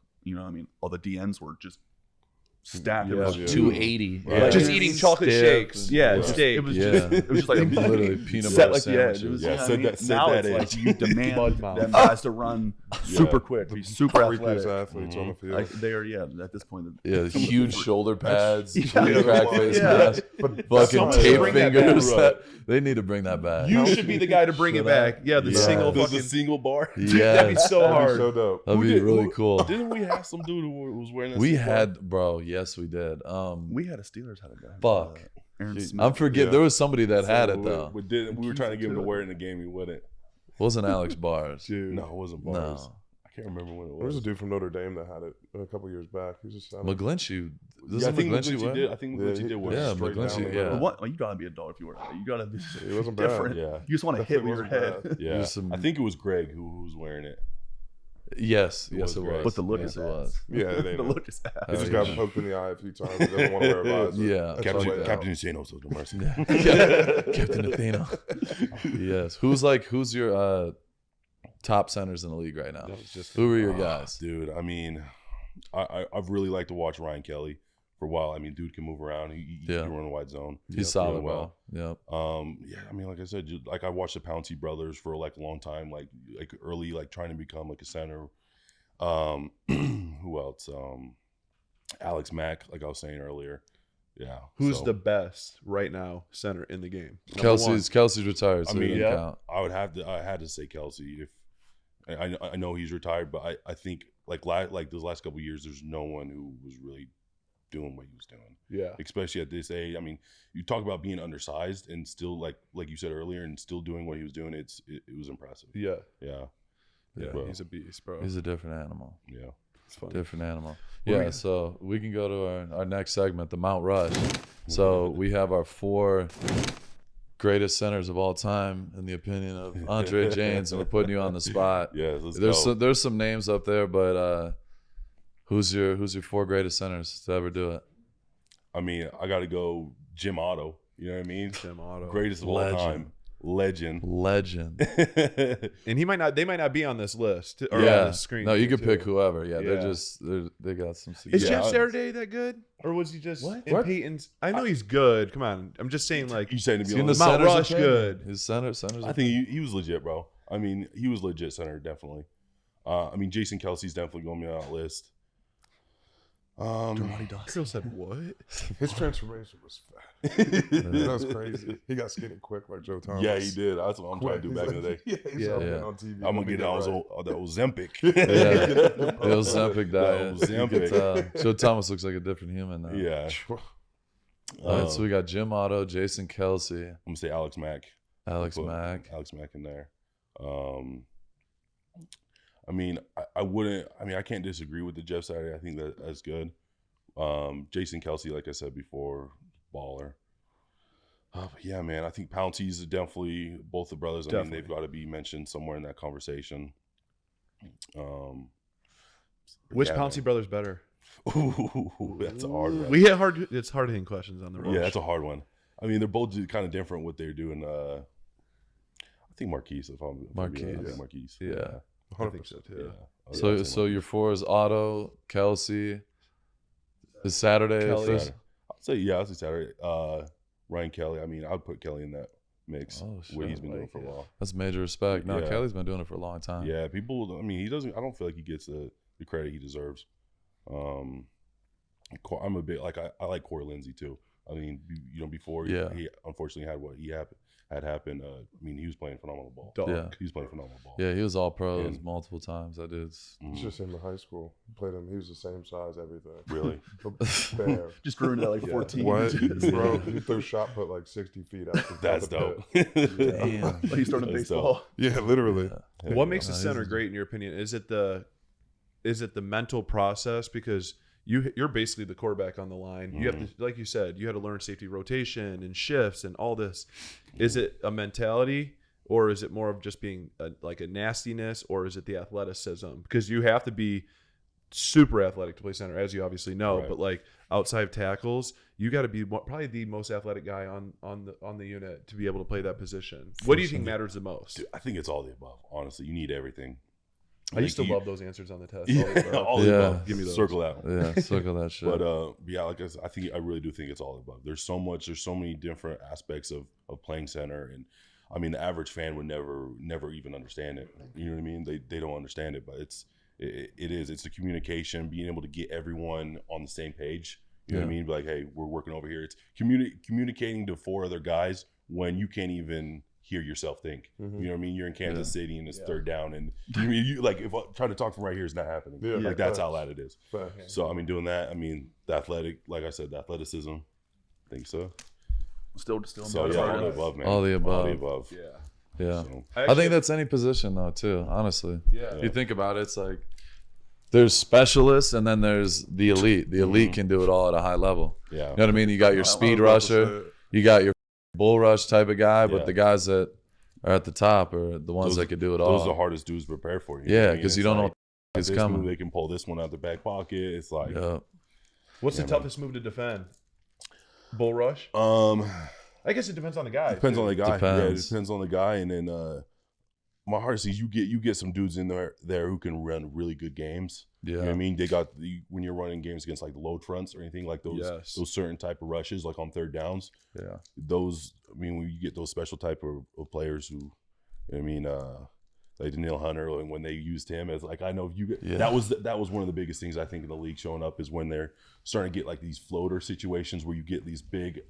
all the DNs were just stacked. It Yeah. was Yeah. 280. Yeah. Just eating chocolate Stiff shakes. and- Yeah, and just, steak. it was Yeah. just it was just like Literally peanut set butter like the edge. It sandwiches. was, Yeah, you know what I set mean? that- set now that it's edge. like you demand Mud mouth. them guys to run super quick, be super Freakiest athletic. athletes on the field. Like they are, at this point. Yeah, huge shoulder pads, Yeah. huge crack face Yeah. mask, fucking Someone tape bring that fingers. back. They need to bring that back. You should be the guy to bring it Should I? back. Yeah, the Yeah. single There's fucking. a single bar. That'd be Yeah, so That'd be hard. so dope. that'd be really cool. Didn't we have some dude who was wearing that? We single bar? had, bro. Yes, we did. We had a Steelers had a guy. Fuck. Aaron Smith. I'm forgetting. Yeah. There was somebody that had it We- though. We were trying to get him to wear it in the game. He wouldn't. Wasn't Alex Bars? Dude. No, it wasn't Bars. No. I can't remember when it There was was. a dude from Notre Dame that had it a couple years back. He's just McGlinchey. This Yeah, I is think McGlinchey. McGlinchey what? did. I think McGlinchey Yeah, did wear yeah, it straight McGlinchey, down the yeah. middle. You gotta be a dog if you wear that. You gotta be It wasn't bad. different. Yeah. You just want to hit with your Definitely head. Yeah, There's some- I think it was Greg who was wearing it. Yes, yes, was it great. was. But the look yes, is it ass. was. Yeah, it the ain't. look is ass. He just Oh, got yeah. poked in the eye a few times. He doesn't want to wear a visor. Yeah. That's Captain, all like that. Captain Insano's of the Mercy. Captain Athena. Yes. Who's your top centers in the league right now? Who are your guys? Dude, I mean, I've really liked to watch Ryan Kelly for a while. I mean, dude can move around. He Yeah. can run a wide zone. He's solid, really well. Yep. Yeah, I mean, like I said, like I watched the Pouncey brothers for like a long time, like early, like trying to become like a center. Who else? Alex Mack, like I was saying earlier. Yeah. Who's so, the best right now center in the game? Number one. Kelsey's retired, so I mean, he didn't count. I had to say Kelce. If I know he's retired, but I think like those last couple of years, there's no one who was really doing what he was doing. Yeah. Especially at this age. I mean, you talk about being undersized and still like you said earlier, and still doing what he was doing. It was impressive. Yeah. Yeah. Yeah. Bro. He's a beast, bro. He's a different animal. Yeah. It's fun. Different animal. Well, Yeah, yeah. so we can go to our next segment, the Mount Rush. So we have our 4 greatest centers of all time, in the opinion of Andre James, and we're putting you on the spot. Yeah. Let's go. There's some names up there, but who's your 4 greatest centers to ever do it? I mean, I got to go Jim Otto. You know what I mean? Jim Otto. Greatest of Legend. all time. Legend. And they might not be on this list or on Yeah. this screen. No, you here, could pick too. whoever. Yeah, Yeah. they got some. Is Yeah. Jeff Saturday that good, or was he just What? in What? Peyton's? I know he's good. Come on, I'm just saying like You saying to be Seen on the the Mount centers Rush opinion? good. His centers. I think he was legit, bro. I mean, he was legit center, definitely. I mean, Jason Kelsey's definitely going to be on that list. Krill said what? His transformation was fat. That was crazy. He got skinny quick like Joe Thomas. Yeah, he did. That's what I'm trying to do He's back in the like- day. Yeah, he's Yeah. out there Yeah. on TV. I'm gonna get that that Ozempic. Yeah, the Ozempic diet. The You could Ozempic. tell. Joe Thomas looks like a different human now. Yeah. All right, so we got Jim Otto, Jason Kelce, I'm gonna say Alex Mack. Alex Mack. Alex Mack in there. I mean, I wouldn't. I mean, I can't disagree with the Jeff Saturday. I think that's good. Jason Kelce, like I said before, baller. But yeah, man, I think Pouncey's definitely both the brothers. I mean, they've got to be mentioned somewhere in that conversation. Which Pouncey brother's better? Ooh, that's a hard one. We hit hard. It's hard hitting questions on the road. Yeah, that's a hard one. I mean, they're both kind of different what they're doing. I think Marquise. If I'm Marquise. I think Marquise. Yeah. I think so too. Yeah. So your 4 is Otto, Kelce. Is Saturday? Kelly. I'd say Saturday. Ryan Kelly. I mean, I'd put Kelly in that mix. Oh, what he's been like doing for a while. That's major respect. No, Yeah. Kelly's been doing it for a long time. Yeah, people. I mean, he doesn't. I don't feel like he gets the credit he deserves. I'm a bit like I like Corey Lindsey too. I mean, before he unfortunately had what had happened. I mean, he was playing phenomenal ball. Yeah. He was playing phenomenal ball. Yeah, he was all pros And- multiple times. I did. It's just him in high school. Played him. He was the same size, everything. Really? Bear. Just ruined it at like 14. What? Bro, he threw shot put like 60 feet out. That's the dope. pit. Damn. Like he started That's baseball. Yeah, literally. What makes a Nice. center great in your opinion? Is it the mental process? Because you're basically the quarterback on the line. You have to, like you said, you had to learn safety rotation and shifts and all this. Is it a mentality, or is it more of just being like a nastiness, or is it the athleticism? Because you have to be super athletic to play center, as you obviously know. Right. But like outside tackles, you got to be probably the most athletic guy on the unit to be able to play that position. What do you think matters the most? Dude, I think it's all the above. Honestly, you need everything. I used to Like, love those answers on the test. Yeah, all the Yeah. above. Give me those. Circle that one. Yeah, circle that shit. But yeah, like I said, I really do think it's all the above. There's so many different aspects of playing center, and I mean, the average fan would never even understand it. You know what I mean? They don't understand it, but it's the communication, being able to get everyone on the same page. You know what I mean? Be like, hey, we're working over here. It's communicating to 4 other guys when you can't even hear yourself think. You know what I mean? You're in Kansas City and it's third down, and you like, if I'm trying to talk from right here is not happening. Yeah, like that's how loud it is. Facts. So I mean, doing that, I mean, the athletic, like I said, the athleticism, I think so. Still. So yeah, all the above, man. All the above. All the above. Yeah. So, I think that's any position though too, honestly. Yeah. If you think about it, it's like there's specialists and then there's the elite. The elite can do it all at a high level. yeah. You know what I mean? You got your speed rusher, you got your bull rush type of guy, but Yeah. the guys that are at the top are the ones that could do it all. Those are the hardest dudes to prepare for. You know Yeah, what I mean? because you It's don't know like, what is this coming. move, they can pull this one out the back pocket. It's like, Yeah. What's the man. toughest move to defend? Bull rush? I guess it depends on the guy. depends on the guy. Depends. Yeah, it depends on the guy. And then my hardest is you get some dudes in there who can run really good games. You know what I mean? They got when you're running games against like load fronts or anything like those Yes. those certain type of rushes like on third downs. Yeah. Those, I mean, when you get those special type of players who, I mean, like Daniil Hunter, and when they used him as like, I know you get, that was one of the biggest things I think in the league showing up is when they're starting to get like these floater situations where you get these big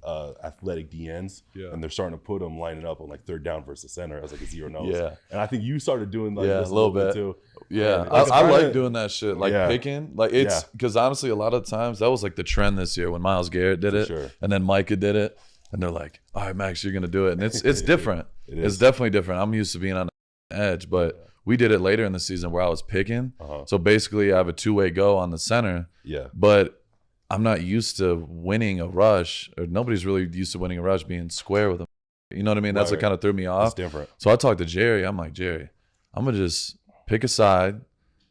athletic DNs and they're starting to put them lining up on like third down versus center as like a zero nose. Yeah. And I think you started doing like Yeah, this a little bit. too. Yeah, Like, I I'm like trying to- doing that shit, like Yeah. picking. Like it's Yeah. because honestly, a lot of times that was like the trend this year when Myles Garrett did For it, sure. and then Micah did it, and they're like, "All right, Max, you're gonna do it," and it's different. It It's is. definitely different. I'm used to being on the edge, but we did it later in the season where I was picking. So basically, I have a 2-way go on the center, Yeah. but I'm not used to winning a rush, or nobody's really used to winning a rush being square with them. You know what I mean? That's what Right. kind of threw me It's off. different. So I talked to Jerry. I'm like, Jerry, I'm gonna just pick a side,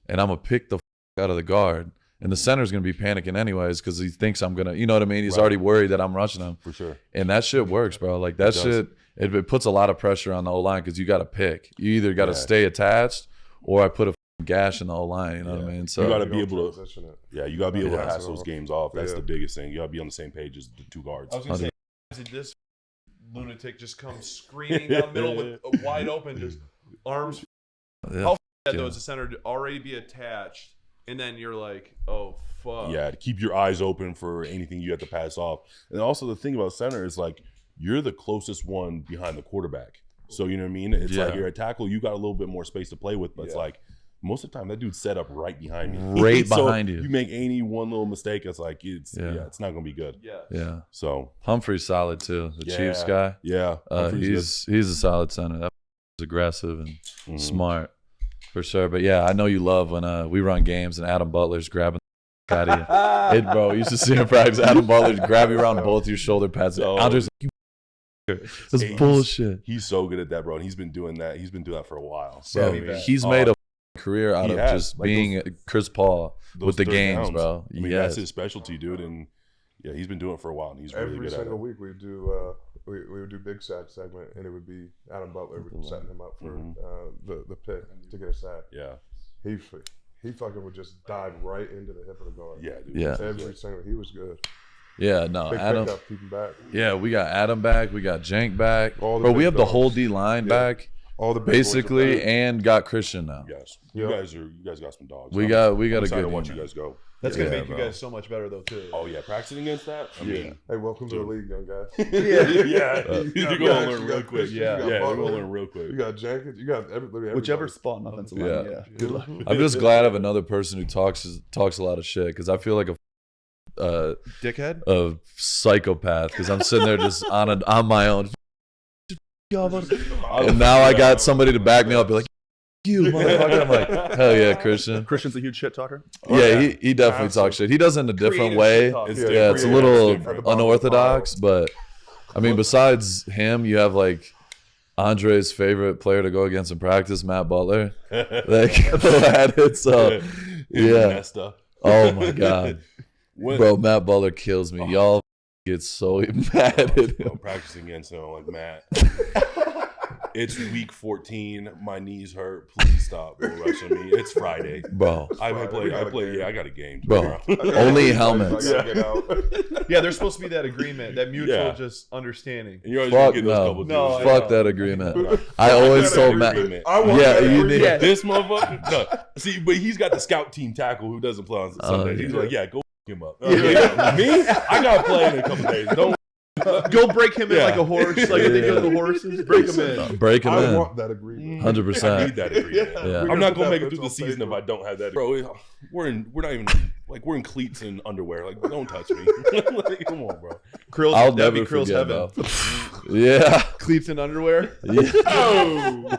and I'm gonna pick the out of the guard, and the center's gonna be panicking anyways because he thinks I'm gonna. You know what I mean? He's Right. already worried that I'm rushing him, For sure. and that shit works, bro. Like that does. shit, it puts a lot of pressure on the O line because you got to pick. You either got to Yeah. stay attached, or I put a gash in the O line. You know what I mean? So You gotta You be gonna able to, transition it. yeah, you gotta be able to Yeah. pass those games off. That's Yeah. the biggest thing. You gotta be on the same page as the two guards. I was going to say, this lunatic just comes screaming down the middle with a wide open, just arms. yeah. How that though is the center to already be attached, and then you're like, oh, fuck. Yeah, to keep your eyes open for anything you have to pass off. And also the thing about center is like you're the closest one behind the quarterback. So you know what I mean? It's like Yeah. you're a tackle, you got a little bit more space to play with, but it's like most of the time that dude's set up right behind me. Right So behind you. You make any one little mistake, it's like it's not gonna be good. Yeah. So Humphrey's solid too. The Yeah. Chiefs guy. yeah, Humphrey's He's a solid center. That is aggressive and good. smart for sure. But yeah, I know you love when we run games and Adam Butler's grabbing the out of you. Bro, you should see him practice. Adam Butler's grab you around both your shoulder pads. No. Andre's like, you that's He's- bullshit. He's so good at that, bro. And he's been doing that. He's been doing that for a while. So Bro, I mean, he's made a career out He of has. just Like being Chris Paul those with the third games, downs. bro. I mean, Yes. that's his specialty, dude. And yeah, he's been doing it for a while, and he's really Every good at single it. week we do we would do big sack segment, and it would be Adam Butler setting him up for the pick to get a sack. Yeah, He fucking would just dive right into the hip of the guard. yeah, dude. Yeah. Every single he was good. Yeah, no, Big Adam. pickup, keep him back. Yeah, we got Adam back. We got Jank back. All the Bro, we big have the dogs. whole D line Yeah. back, All the big boys are basically, back. and got Christian now. Yes, Yep. you guys got some dogs. We I'm got a excited good to watch team, you guys go. That's gonna Yeah, make you bro. guys so much better though too. Oh yeah, practicing against that. I mean, Hey, welcome to the league, young guys. yeah, you're you gonna got- learn you real got quick. Christian, Yeah, you got you're Butler. gonna learn real quick. You got Jenkins. You got everybody. Whichever spot in offensive line. Yeah. Yeah. Good luck. I'm just glad I have another person who talks a lot of shit because I feel like Dickhead. a psychopath because I'm sitting there just on my own. And now I got somebody to back me up, be like, you motherfucker. I'm like, hell yeah, Christian. Christian's a huge shit talker. Yeah, he definitely talks shit. He does it in a different way. It's Yeah, it's a different. little It's different. unorthodox, but I mean, besides him, you have like Andre's favorite player to go against in practice, Matt Butler. Like, at it, so yeah. Nesta. Oh my god, When- bro, Matt Butler kills me. Y'all get so mad at I'm him. practicing against him. I'm like, Matt, it's week 14. My knees hurt. Please stop rushing me. It's Friday. Bro, I Friday. play. We got I a play. game. Yeah, I got a game. Bro. tomorrow. Only I helmets. gotta get out. Yeah, there's supposed to be that agreement, that mutual Yeah. just understanding. And you're always Fuck gonna get those no. couple No, dudes. I fuck know. that agreement. I always told Matt. I want Yeah, that you agreement. need- This motherfucker. No, see, but he's got the scout team tackle who doesn't play on Sundays. He's yeah. like, yeah, go f him up. Me? I gotta play in a couple days. Don't. Go break him in Yeah. like a horse, like they do the horses. Break him in. Break him I in. want that agreement. 100%. I need that agreement. Yeah. I'm not gonna make it put through that the season if on I don't have that. Bro, we're not even like we're in cleats and underwear. Like, don't touch me. Like, come on, bro. Krill's, I'll that'd be never Krill's forget, heaven. bro. Yeah. Cleats and underwear. Yeah.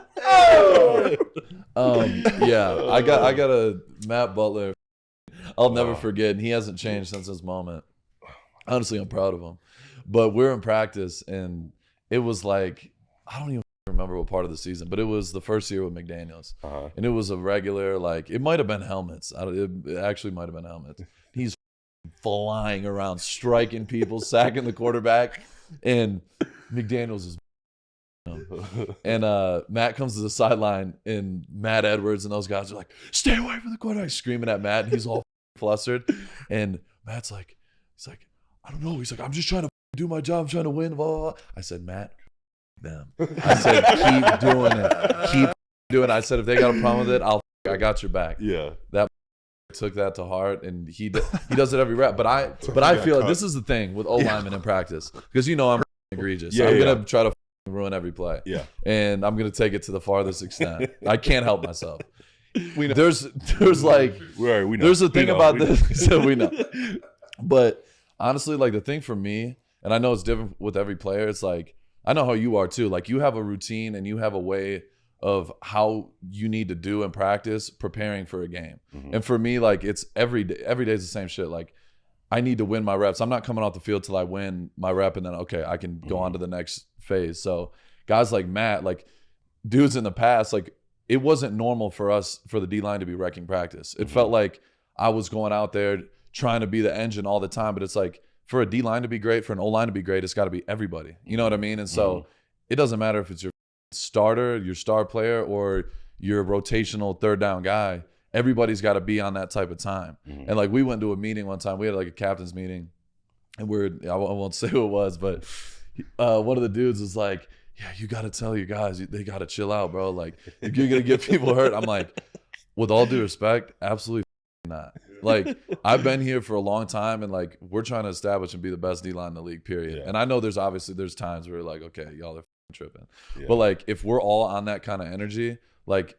Yeah. I got a Matt Butler. I'll never forget, and he hasn't changed since this moment. Honestly, I'm proud of him. But we're in practice, and it was like, I don't even remember what part of the season, but it was the first year with McDaniels. Uh-huh. And it was a regular, like, it might have been helmets. It actually might have been helmets. He's flying around, striking people, sacking the quarterback, and McDaniels is and Matt comes to the sideline, and Matt Edwards and those guys are like, stay away from the quarterback, screaming at Matt, and he's all flustered. And Matt's like, he's like, I don't know. He's like, I'm just trying to do my job. I'm trying to win. Blah, blah, blah. I said, Matt, them. I said, keep doing it. Keep doing it. I said, if they got a problem with it, I got your back. Yeah. Took that to heart, and he does it every rep. But I feel like this is the thing with O linemen in practice, because I'm egregious. Yeah, I'm yeah. gonna try to ruin every play. Yeah. And I'm gonna take it to the farthest extent. I can't help myself. We know. There's like We know. there's a We thing know. about We know. this. So we know. But honestly, like the thing for me, and I know it's different with every player, it's like I know how you are too. Like you have a routine and you have a way of how you need to do in practice preparing for a game. Mhm. And for me, like it's every day is the same shit. Like I need to win my reps. I'm not coming off the field till I win my rep, and then okay, I can go on to the next phase. So guys like Matt, like dudes in the past, like it wasn't normal for us for the D line to be wrecking practice. It felt like I was going out there trying to be the engine all the time, but it's like for a D line to be great, for an O line to be great, it's got to be everybody. You know what I mean? And so it doesn't matter if it's your starter, your star player, or your rotational third down guy. Everybody's got to be on that type of time. And like we went to a meeting one time. We had like a captain's meeting, and I won't say who it was, but one of the dudes was like, yeah, you got to tell your guys, they got to chill out, bro. Like, if you're going to get people hurt, I'm like, with all due respect, absolutely not. Like, I've been here for a long time, and like, we're trying to establish and be the best D-line in the league, period. Yeah. And I know there's times where you're like, okay, y'all are tripping. Yeah. But like, if we're all on that kind of energy, like,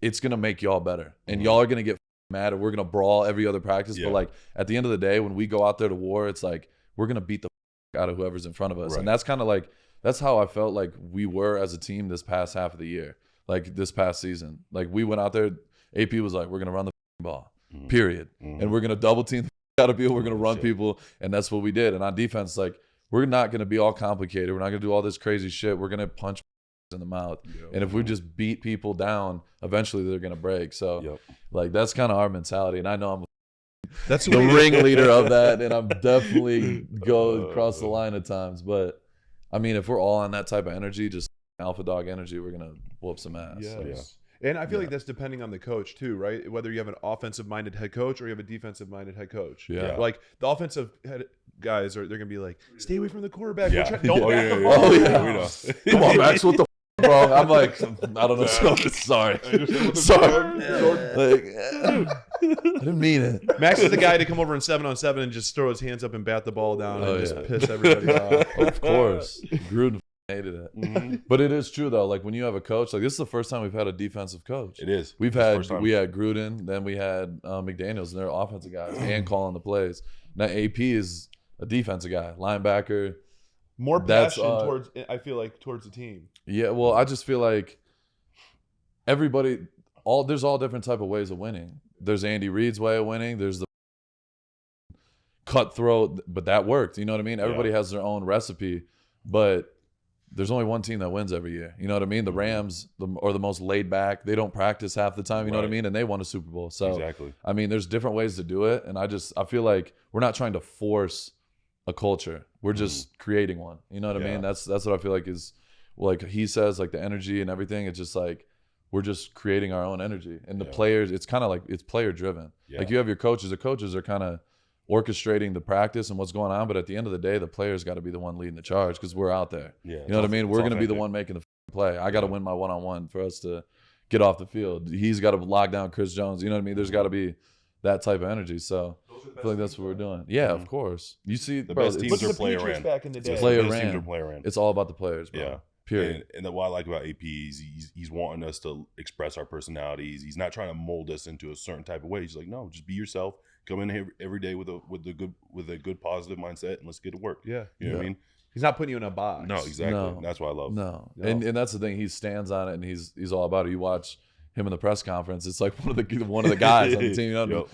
it's gonna make y'all better, and y'all are gonna get mad, and we're gonna brawl every other practice. But like at the end of the day, when we go out there to war, it's like we're gonna beat the out of whoever's in front of us, and that's kind of like that's how I felt like we were as a team this past half of the year, like this past season. Like we went out there, AP was like, we're gonna run the ball, period, and we're gonna double team the out of people. We're gonna run people, and that's what we did. And on defense, like we're not gonna be all complicated. We're not gonna do all this crazy shit. We're gonna punch in the mouth, and if we just beat people down, eventually they're gonna break. So like that's kind of our mentality, and I know I'm That's the ringleader of that, and I'm definitely go across the line at times. But I mean, if we're all on that type of energy, just alpha dog energy, we're gonna whoop some ass. Yes. And I feel like that's depending on the coach too, right? Whether you have an offensive-minded head coach or you have a defensive-minded head coach. Yeah. Like the offensive head guys they're gonna be like, stay away from the quarterback. Yeah. Don't back the ball. Oh We yeah. know. Come on, Max. What the bro? I'm like, I don't know. Sorry. Like, I didn't mean it. Max is the guy to come over in 7-on-7 and just throw his hands up and bat the ball down and just piss everybody off. Of course. Gruden hated it. But it is true though. Like when you have a coach, like this is the first time we've had a defensive coach. It is. We had Gruden, then we had McDaniels, and they're offensive guys and calling the plays. Now AP is a defensive guy, linebacker. More passion towards, I feel like, towards the team. Yeah, well, I just feel like there's all different type of ways of winning. There's Andy Reid's way of winning. There's the cutthroat, but that worked. You know what I mean? Everybody has their own recipe, but there's only one team that wins every year. You know what I mean? The Rams are the most laid back. They don't practice half the time. You know what I mean? And they won a Super Bowl. So I mean, there's different ways to do it, and I feel like we're not trying to force a culture. We're just creating one. You know what I mean? That's what I feel like is like he says, like the energy and everything. It's just like we're just creating our own energy, and the players. It's kind of like it's player driven. Like you have your coaches. The coaches are kind of orchestrating the practice and what's going on, but at the end of the day, the players got to be the one leading the charge because we're out there. You know what I mean? We're going to be the one making the play. I got to win my one-on-one for us to get off the field. He's got to lock down Chris Jones. You know what I mean? There's got to be that type of energy. So I feel like that's what we're doing. Yeah, of course. You see, the best teams are player Patriots ran. back in the day. Player The best ran. teams are player ran. It's all about the players, bro. Yeah. Period. And what I like about AP is he's wanting us to express our personalities. He's not trying to mold us into a certain type of way. He's like, no, just be yourself. Come in here every day with a good positive mindset, and let's get to work. Yeah, you know what I mean. He's not putting you in a box. No, exactly. No. That's what I love. No. And that's the thing. He stands on it, and he's all about it. You watch him in the press conference. It's like one of the guys on the team. You know what I mean?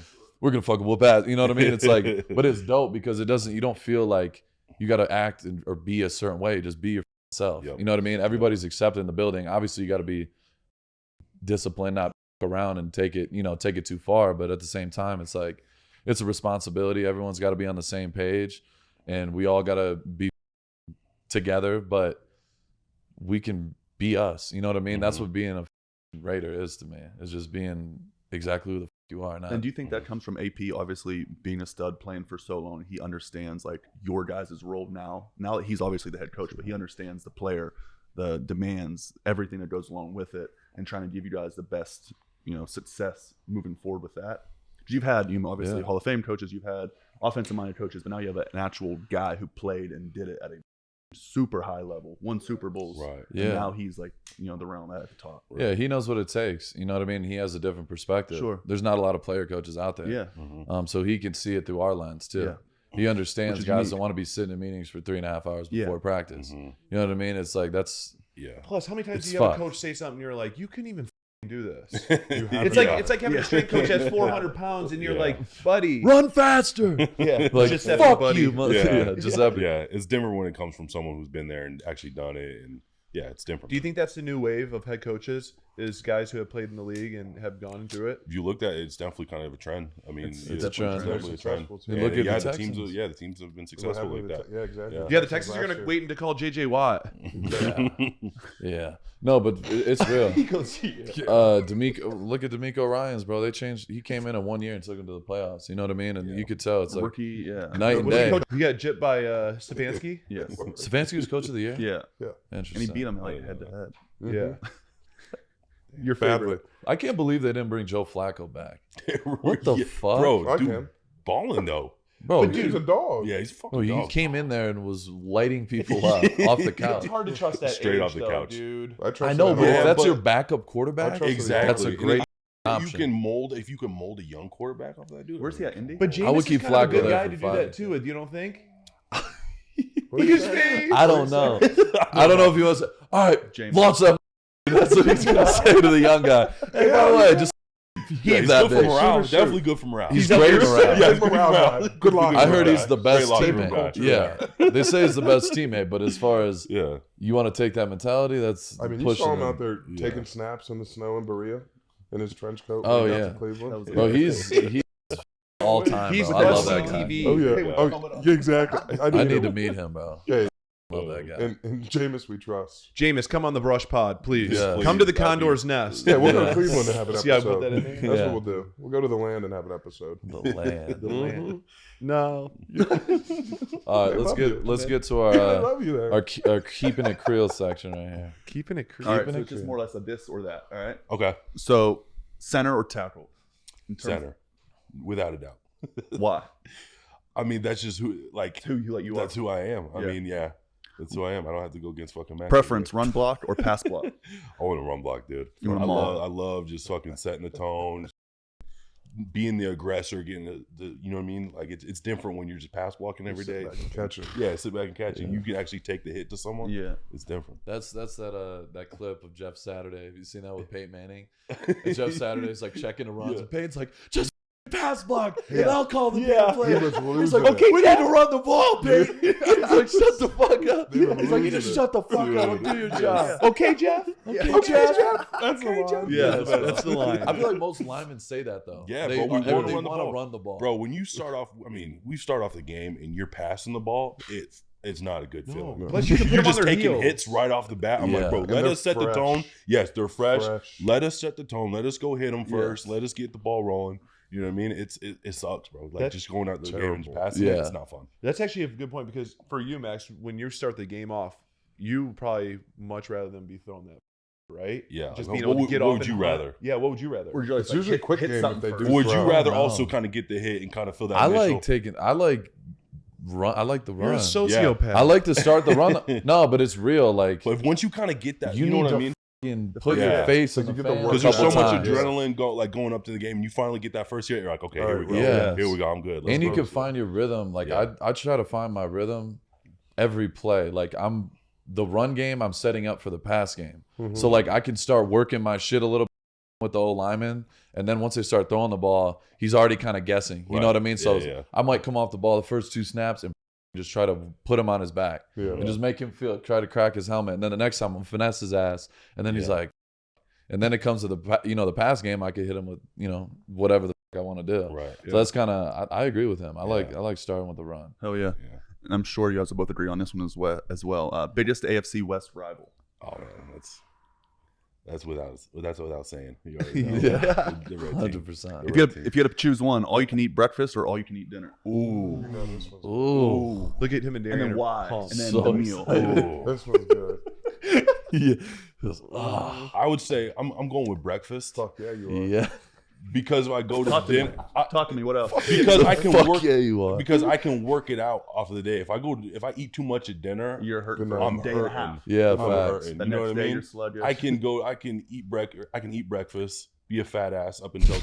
We're gonna fucking whoop ass. You know what I mean? It's like, but it's dope because you don't feel like you got to act or be a certain way. Just be yourself. You know what I mean? Everybody's accepted in the building. Obviously, you got to be disciplined, not around and take it too far. But at the same time, it's like it's a responsibility. Everyone's got to be on the same page, and we all got to be together. But we can be us. You know what I mean? That's what being a Raider is to me. It's just being exactly who the you are. And do you think that comes from AP obviously being a stud, playing for so long? He understands like your guys' role now that he's obviously the head coach, but he understands the player, the demands, everything that goes along with it, and trying to give you guys the best, success moving forward with that. Because you've had, obviously Hall of Fame coaches, you've had offensive minded coaches, but now you have an actual guy who played and did it at a super high level, won Super Bowls, right? And now he's like, the realm at the top. Right? Yeah, he knows what it takes. You know what I mean? He has a different perspective. Sure. There's not a lot of player coaches out there. Yeah. So he can see it through our lens too. Yeah. He understands guys unique. don't want to be sitting in meetings for 3.5 hours before practice. You know what I mean? It's like that's Plus, how many times It's do you have fucked. a coach say something and you're like, you couldn't even do this? It's It's like having a strength coach that's 400 pounds and you're like, buddy, run faster. yeah, Like just fuck everybody. you, mother. Yeah. Just epic. Yeah, it's different when it comes from someone who's been there and actually done it, and it's different. Do you think that's the new wave of head coaches? Is guys who have played in the league and have gone through it? If you looked at it, it's definitely kind of a trend. I mean, It's a trend. It's definitely a trend. And look at the the teams. Texans. The teams have been successful like that. Yeah, exactly. Yeah, the Texans are going to wait until call JJ Watt. Yeah. No, but it's real. He goes, Look at D'Amico Ryans, bro. They changed. He came in 1 year and took him to the playoffs. You know what I mean? And you could tell it's like Rookie, night and Was he day. coach? He got gypped by Stefanski. yes. Stefanski was coach of the year. Yeah. Interesting. And he beat him like head to head. Yeah. Your favorite. I can't believe they didn't bring Joe Flacco back. What the fuck? bro? Like Dude, him. balling though. Bro, But he's a dog. Yeah, he's fucking. he dog. came in there and was lighting people up off the couch. It's hard to trust that Straight age, off the though, couch. dude. I know, but if Yeah, that's but- your backup quarterback, I trust Exactly. that's a great option. You can mold if you can mold a young quarterback off that dude. Where's he at, Indy? But Jameis I would is keep kind of a Flacco good there guy for to do 5. that too. You don't think? What do you say? I don't know. I don't know if he was. All right, James. launch that. That's what he's gonna say to the young guy. Hey, by the way, just Yeah, heave he's that good for bitch. morale. Sure. Definitely good for morale. He's great around. Yeah, Good morale guy. Good locker I room heard guy. he's the best Great locker room teammate. guy. Yeah, they say he's the best teammate, but as far as Yeah. you want to take that mentality, that's I mean, you pushing saw him him. out there Yeah. taking snaps in the snow in Berea in his trench coat. Oh, going down yeah. to Cleveland. Bro, he's all time. He's bro. the I best love that on guy. TV. Oh yeah, Hey, yeah, exactly. I need him. to meet him, bro. Yeah, Love that guy. and Jameis we trust. Jameis, come on the Rush Pod, please. Yeah. Come to the Please, that'd be- Condor's Nest. Yeah, we'll go Yeah. to Cleveland and have an See how I episode. put that in there? That's Yeah. what we'll do. We'll go to the land and have an episode. The land. The land. No. All right, They let's love get you. let's get to I our love you there. our keeping it Creole section right here. Keeping it All right, creepy. so it's just more or less a this or that. All right. Okay. So center or tackle? In terms Center, without a doubt. of- Why? I mean, that's just who like Who you like you are? that's who I am. I Yeah. mean, yeah, that's who I am. I don't have to go against fucking Max. Preference: run block or pass block? I want to run block, dude. You want I to maul? love just fucking setting the tone, being the aggressor, getting the you know what I mean. Like it's different when you're just pass blocking every Sit day. back and catch him. Yeah, sit back and catch it. You can actually take the hit to someone. Yeah. It's different. That's that clip of Jeff Saturday. Have you seen that with Peyton Manning? And Jeff Saturday's like checking the runs, Yeah. and Peyton's like, just pass block, and Yeah. I'll call the Yeah. damn play. He was He's losing like, it. okay, we need to run the ball, Peyton. He's like, shut the fuck up. They were He's like, you just losing it. shut the fuck up and do your job. Okay, Jeff? Okay, Jeff. That's the line. Yeah, that's the line. I feel like most linemen say that though. Yeah, they, but we they wanna they run the wanna ball. run the ball, Bro, when you start off, I mean, we start off the game and you're passing the ball, it's not a good feeling. Plus, you can put You're them on just their taking heels. hits right off the bat. I'm Yeah. like, bro, And let they're us set the fresh. tone. Yes, they're fresh. Fresh. Let us set the tone. Let us go hit them first. Yes. Let us get the ball rolling. You know what I mean? It sucks, bro. Like That's just going out the game and just terrible. passing it, Yeah. it's not fun. That's actually a good point because for you, Max, when you start the game off, you probably much rather than be throwing that, right? Yeah. Just Like, being what able to would- get what off. would and you hunt. rather? Yeah, what would you rather? Or It's usually quick game if something they first. do Would you throw. rather No. also kind of get the hit and kind of feel that I initial? like taking. I like run. I like the You're a run. sociopath. I like to start the run. No, but it's real. Like But once you kind of get that, you you know need what to I mean? fucking put Yeah. your face in Like, the you get the fan work a Because there's so couple much times. adrenaline going up to the game, and you finally get that first hit. You're like, okay, here we go. Yeah. Here we go. I'm good. Let's And you go. can find your rhythm. Like Yeah. I try to find my rhythm every play. Like I'm the run game. I'm setting up for the pass game. Mhm. So like I can start working my shit a little bit with the old lineman, and then once they start throwing the ball, he's already kind of guessing. You know Right. what I mean? So Yeah, yeah. I might come off the ball the first 2 snaps and just try to put him on his back Yeah. and just make him try to crack his helmet. And then the next time I'm finesse his ass, and then he's Yeah. like, and then it comes to the pass game. I could hit him with whatever the fuck I want to do. Right. So that's kind of I agree with him. I Yeah. like starting with the run. Hell yeah. Yeah. And I'm sure you guys will both agree on this one as well. Biggest AFC West rival. Oh man, that's without saying. You already know. Yeah. The red team. 100%. If you had to choose one, all you can eat breakfast or all you can eat dinner. Ooh. No, this one's- Ooh. Look at him and Darren. And then are why? pumped. And then So the meal. excited. Ooh. This one's good. Yeah. I would say I'm going with breakfast Fuck yeah, you are. Yeah. because if I go to Talk to me. dinner, Talk to me. What else? because I can Fuck work yeah, you are. because I can work it out off of the day. If I eat too much at dinner, You're hurting Good for night. a I'm day and a hurting. half. Yeah, I'm facts. hurting. The You know next what I day mean? you're sluggish. I can eat breakfast, be a fat ass up until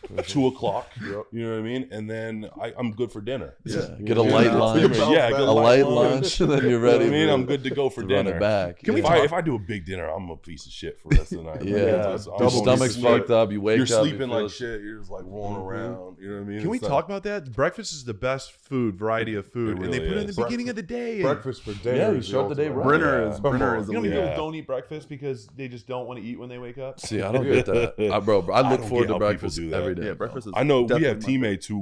2:00. Yep. You know what I mean? And then I'm good for dinner. Yeah. Get a You light know? lunch. Yeah, get A light lunch, and then you're You know what ready. I mean? to- I'm good to go for to dinner. run it back. If I do a big dinner, I'm a piece of shit for the rest of the night. Yeah. I'm Your going stomach's to sleep. fucked up. You wake You're up. you sleeping feel- like shit. You're just like rolling around. You know what I mean? Can we It's like- talk about that? Breakfast is the best variety of food, It and they really put it in is. the beginning of the day. and- Breakfast for dinner. Yeah, you is start the day ultimate. right. Brenner Yeah. is Brenner is the You know, how many leader. people don't eat breakfast because they just don't want to eat when they wake up. See, I don't get that. Bro, I I look don't forward get to how people breakfast do that. every day. Yeah, bro. breakfast is. I know we definitely have my- teammates who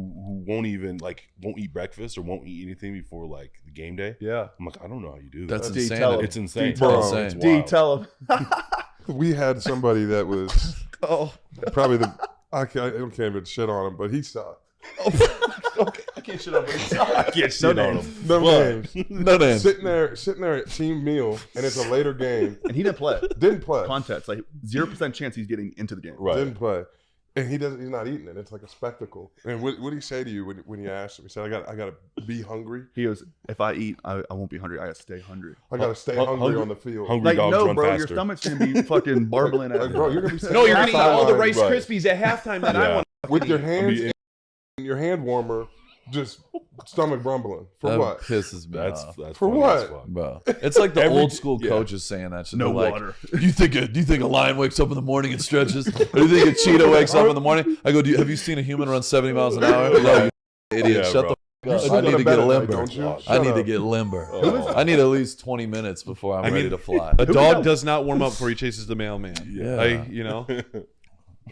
won't even won't eat breakfast or won't eat anything before like the game day. Yeah. I'm like, I don't know how you do That's that. D, insane. tell him. It's insane. Bro, insane. It's D, wild. tell him. We had somebody that was Oh, probably I can't even shit on him, but he sucked. I can't shit on I can't shit on him. No names. No names. Sitting there at team meal, and it's a later game. And he didn't play. Didn't play. Context, like 0% chance he's getting into the game. Right. Didn't play. And he's not eating it. It's like a spectacle. And what did he say to you when you asked him? He said, I got to be hungry. He goes, if I eat, I won't be hungry. I gotta stay hungry. I got to stay hungry on the field. Hungry Like, dogs no, run bro, faster. your stomach's gonna be fucking barbling at Like, bro, you're going to be No, you're gonna eat all the Rice Right. Krispies at halftime that I Yeah. want. with your hands be- in your hand warmer, just stomach rumbling. For That what? pisses me That's off. For funny what? as fuck. Bro, it's like the Every- old school yeah. coaches saying that shit. No They're like, water. Do you think a lion wakes up in the morning and stretches? Or do you think a cheetah wakes up in the morning? I go, have you seen a human run 70 miles an hour? No, you idiot. Yeah, Shut bro. the fuck You up. I sleep need on to a bed get at night, limber. don't you? I Shut need to up. get limber. Oh. I need at least 20 minutes before I'm ready to fly. A dog does not warm up before he chases the mailman. Yeah. You know.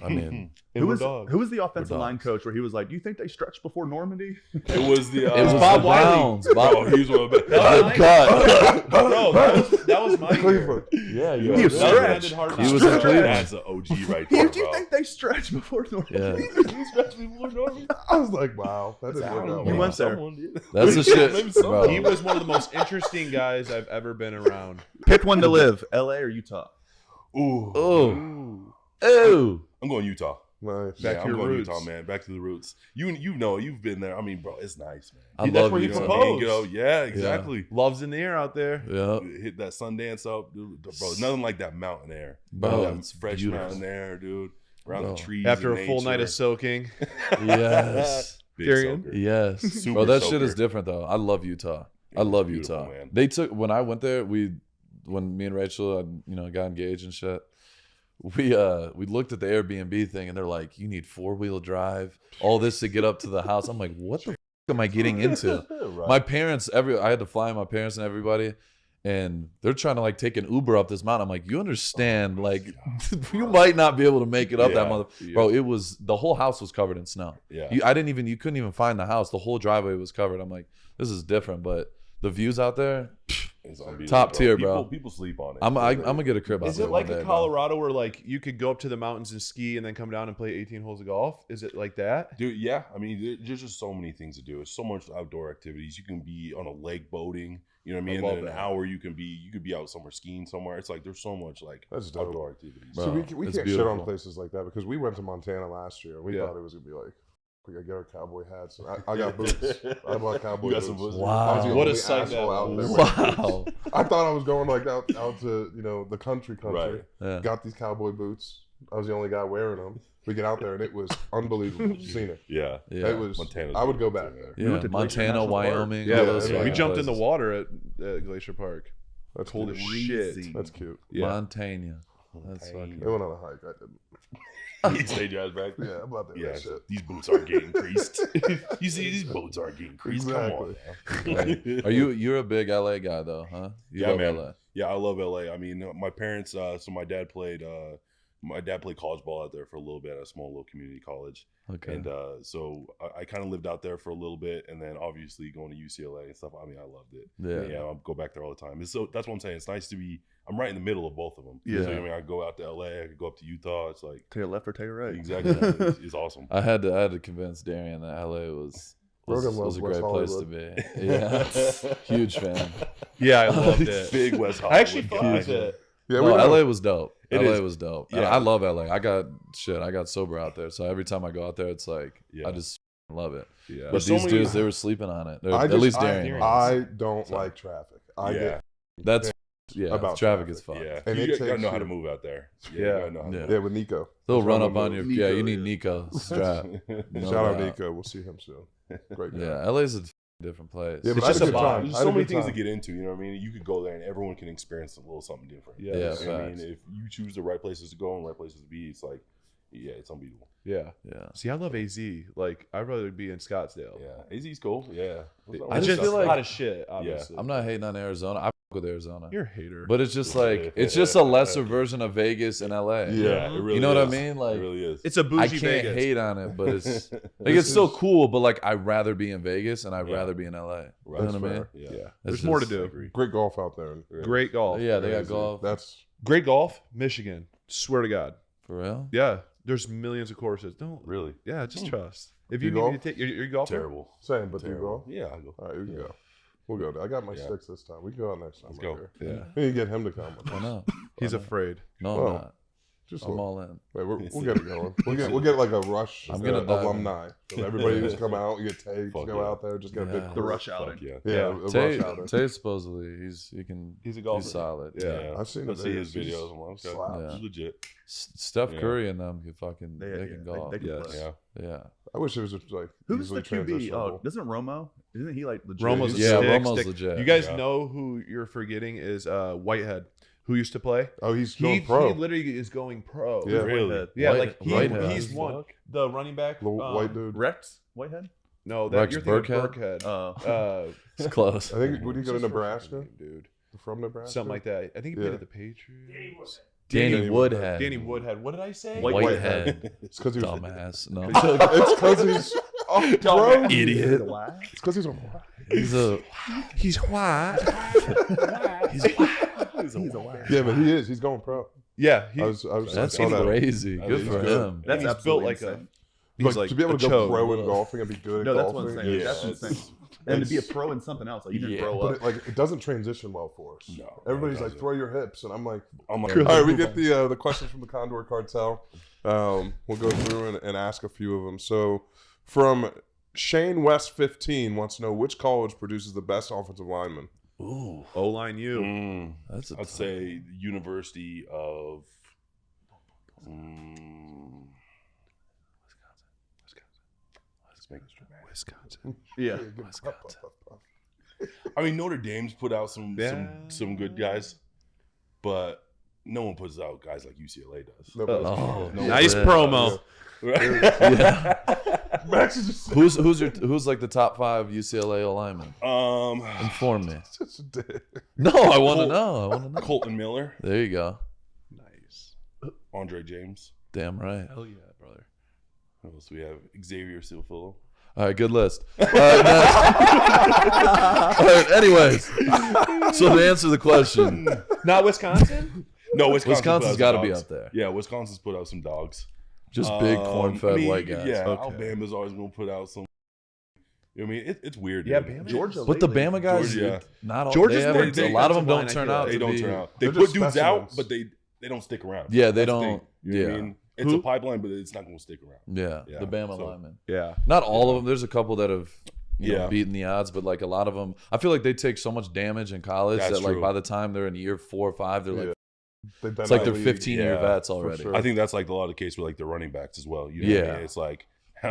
I mean, Who was dog. the offensive We're line dogs. coach where he was like, "Do you think they stretched before Normandy?" It was the it was Bob the Wiley. Browns. oh, he was one of the Good cut. Bro, that was my year. Cleveland. Yeah, He was That stretched. did hard He was in Cleveland. That's an OG right there, Do you bro. think they stretched before Normandy? Yeah. He stretched before Norman. I was like, wow, that didn't work out. You well. went there. That's the shit, Maybe someone. bro. He was one of the most interesting guys I've ever been around. Pick one to live: L.A. or Utah. Ooh. Oh. Oh. I'm going Utah. Nice. Back to I'm your going roots. Utah, man. Back to the roots. You know, you've been there. I mean, bro, it's nice, man. I That's love where he Utah. proposed. You know, yeah, exactly. Love's in the air out there. Yeah. Hit that Sundance up, dude, bro. Nothing like that mountain air, Bro, that it's fresh beautiful. mountain air, dude. Around Bro. the trees. After and a full night of nature. soaking. Yes. Big Darian? soaker. Yes. Super Bro, that shit soaker. is different though. I love Utah. I It's love beautiful, Utah. man. They took when I went there, when me and Rachel got engaged and shit. We looked at the Airbnb thing and they're like, you need 4-wheel drive, all this to get up to the house. I'm like, what the f- am I getting into? Right. My parents, I had to fly my parents and everybody, and they're trying to like take an Uber up this mountain. I'm like, you understand, like you might not be able to make it up that Yeah, mother. yeah. Bro, it was the whole house was covered in snow. Yeah. You couldn't even find the house. The whole driveway was covered. I'm like, this is different, but the views out there, It's unbeatable, top tier, bro. People sleep on it. I'm gonna get a crib out Is there it like one day, in bro. Colorado where like you could go up to the mountains and ski and then come down and play 18 holes of golf? Is it like that? Dude, yeah. I mean, there's just so many things to do. It's so much outdoor activities. You can be on a lake boating. You know what I mean? I And love then an that. hour you could be out somewhere skiing somewhere. It's like there's so much like That's dope. outdoor activities. Bro. So we it's can't shit on beautiful. places like that because we went to Montana last year. We Yeah. thought it was gonna be like, we gotta get our cowboy hats. I got boots. I bought cowboy You got boots. some boots? I was Wow. the What only a sight that asshole out was. there wearing boots. Wow. I thought I was going like out to the country. Right. Yeah. Got these cowboy boots. I was the only guy wearing them. We get out there and it was unbelievable scenic. Yeah. Yeah. It was. Montana's I would go beautiful, back too, there. Yeah, went to Glacier Montana, National Park. Wyoming. Yeah, all those yeah. We fucking jumped in the places. water at Glacier Park. That's Cold as shit. Freezing. That's cute. Yeah. Montana. That's fucking. They went on a hike. I didn't. You stayed your ass back. Yeah, I'm about to Yeah, that shit. these boots aren't getting creased. You see, these boots aren't getting creased. Come on. Now. Are you're a big LA guy though, huh? You Yeah, love man. LA. Yeah, I love LA. I mean, my parents. So my dad played college ball out there for a little bit at a small little community college, Okay. and so I kind of lived out there for a little bit, and then obviously going to UCLA and stuff. I mean, I loved it. Yeah. I'll go back there all the time. And so that's what I'm saying. It's nice to be. I'm right in the middle of both of them. Yeah. So, I mean, I go out to LA. I could go up to Utah. It's like Take a left or take a right. exactly. It's awesome. I had to convince Darian that LA was Rogan was loves a West great place to be. Yeah. Huge fan. Yeah, I loved it. Big West I actually Hollywood fucked guy. with it. Yeah, No, we LA went. was dope. It LA is. was dope. Yeah. I love LA. I got sober out there, so every time I go out there, it's like Yeah. I just love it. Yeah. But There's these so many- dudes, they were sleeping on it. I At just- least Darian. was. I don't So- like traffic. I Yeah. get That's yeah. About traffic traffic. is fun. Yeah, And you it gotta takes know how you- to move out there. Yeah. You gotta know how to Yeah. move. yeah with Nico. They'll That's run what up I'm on your moving. yeah. Nico, You need yeah. Nico strap. No Shout out doubt. Nico. We'll see him soon. Great guy. Yeah, LA's a different place. Yeah, but It's I had just a a good vibe. time. There's I had so a many good things to time. get into. You know what I mean? You could go there and everyone can experience a little something different. Yeah. Yeah, I mean, facts. if you choose the right places to go and right places to be, it's like, yeah, it's unbeatable. Yeah. Yeah. See, I love AZ. Like, I'd rather be in Scottsdale. Yeah, AZ's cool. Yeah, I just feel like- hot as shit, obviously. I'm not hating on Arizona. I fuck with Arizona. You're a hater. But it's just like it's just a lesser version of Vegas and LA. Yeah, it really You know what I is. mean? Like it really is. it's a I bougie can't Vegas. hate on it, but it's like This it's still is- cool. But like I'd rather be in Vegas and I'd Yeah. rather be in LA. Right. You know what I mean? fair. yeah. Yeah. It's There's more to just- do. Great golf out there. Great golf. Yeah, they got Crazy. golf. That's Great golf, Michigan. Swear to God. For real? Yeah. There's millions of courses. Don't. Really Yeah, just trust. If You you need golf? me to take, you're golfing? terrible. same, but do you Terrible. go? Yeah, I go. All right, we can Yeah. go. We'll go. I got my Yeah. sticks this time. We can go out next time. Let's right go. here. Yeah. We can get him to come. Why not? He's Why not? afraid. No, Well, I'm not. Just I'm all in. Wait, we'll get it going. We'll get like a rush I'm gonna dive in. alumni. So everybody who's come out, you get tags, Fuck go yeah. out there, just get a big The rush outing. Yeah. Yeah, a Tay, rush outing. Tay supposedly he's He's a golfer. He's solid. Yeah. I've seen I the see his videos. videos. I'm like, okay, Slaps. he's legit. Steph Yeah. Curry and them can fucking They- they yeah, can they- golf. they can Yes. play. Yeah. Yeah. I wish it was just like Who's the easily QB? Oh, transitionable. doesn't Romo? Isn't he like legit? Romo's a Yeah, stick, Romo's stick. legit. You guys Yeah. know who you're forgetting is Whitehead, who used to play. Oh, he's going pro. He literally is going pro. Yeah. Really? Yeah, White- like Whitehead. he's one. The running back. The white dude. Rex Whitehead. No, that Rex you're thinking Burkhead? Burkhead. It's close. I think would he what's go to his first Nebraska? name, dude? From Nebraska? Something like that. I think he Yeah. played at the Patriots. Danny Woodhead. Danny Woodhead. What did I say? Whitehead. It's because he was. Dumbass. No. It's because he's. Oh, bro. Idiot. It's because he's a. He's white. He's a wow. Yeah, but he is. He's going pro. Yeah, I was That's I saw that. crazy. That Good is for good. him. That's he's absolutely built like a. insane. He's Like, to be able a to go chode. pro in golfing and be good at No, that's golfing. what I'm saying. Yeah, That's it's- insane. And to be a pro in something else, like you didn't Yeah. grow But up. it doesn't transition well for us. No, Everybody's it like, doesn't. throw your hips, and I'm like, I'm like, all right, we get the questions from the Condor Cartel. We'll go through and ask a few of them. So, from Shane West 15 wants to know which college produces the best offensive lineman. ooh. O line U. That's a I'd say the University of Wisconsin. Yeah. I mean, Notre Dame's put out some Yeah. some good guys, but no one puts out guys like UCLA does. Nobody's- Oh, No, Nice yeah. promo. Max is just Who's like the top 5 UCLA linemen? Inform me. such a dick. No, I want to know. Colton Miller, There you go. Nice. Andre James. Damn right. Hell yeah, brother. Who else we have? Xavier Silfillo. All right, good list. All right, anyways, so to answer the question, Not Wisconsin? No, Wisconsin's got to be up there. Yeah, Wisconsin's put out some dogs. Just big corn-fed I mean, white guys. Yeah, Okay. Alabama's always gonna put out some. You know what I mean, it's weird. Yeah, dude. Bama. Georgia. But the lately- Bama guys, Georgia, not all. Georgia's they more haven't- a lot of them don't defensive turn line, I out feel They to don't be. turn out. They They're put just dudes out, specimens. but they don't stick around. Yeah, they That's the don't. thing. You know what I Yeah, mean? It's Who? a pipeline, but it's not gonna stick around. yeah, Yeah, the Bama so- linemen. Yeah. Not all of them. There's a couple that have Yeah. beaten the odds, but like a lot of them, I feel like they take so much damage in college That's that like true. by the time they're in year 4 or 5, they're like, They've been it's like in they're the league. 15-year Yeah, vets for already. sure. I think that's like a lot of the case with like the running backs as well. You know what I Yeah. mean? It's like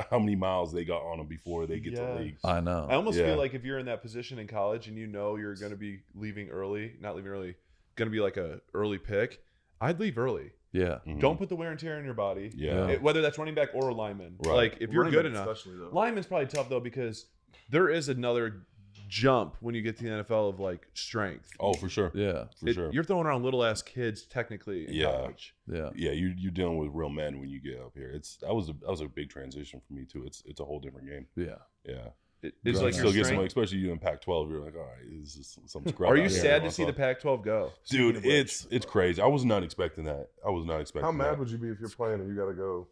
how many miles they got on them before they get to Yeah. the league. I know. I almost Yeah. feel like if you're in that position in college and you know you're going to be leaving early, not leaving early, going to be like a early pick, I'd leave early. Yeah. Mhm. Don't put the wear and tear in your body. Yeah. Whether that's running back or a lineman. Right. Like if you're Running good back enough. especially, though. Lineman's probably tough though because there is another jump when you get to the NFL of like strength. Oh, for sure. Yeah. For sure. You're throwing around little ass kids technically in Yeah. college. Yeah. Yeah, you're dealing with real men when you get up here. That was a big transition for me too. It's a whole different game. Yeah. Yeah. It's Right. like Still your get some, strength. especially you in Pac-12. You're like, all right, this is some scrub. Are you out here. sad to see the Pac-12 go? Dude? Speaking of It's crazy. I was not expecting that. I was not expecting. How mad that. would you be if you're playing and you got to go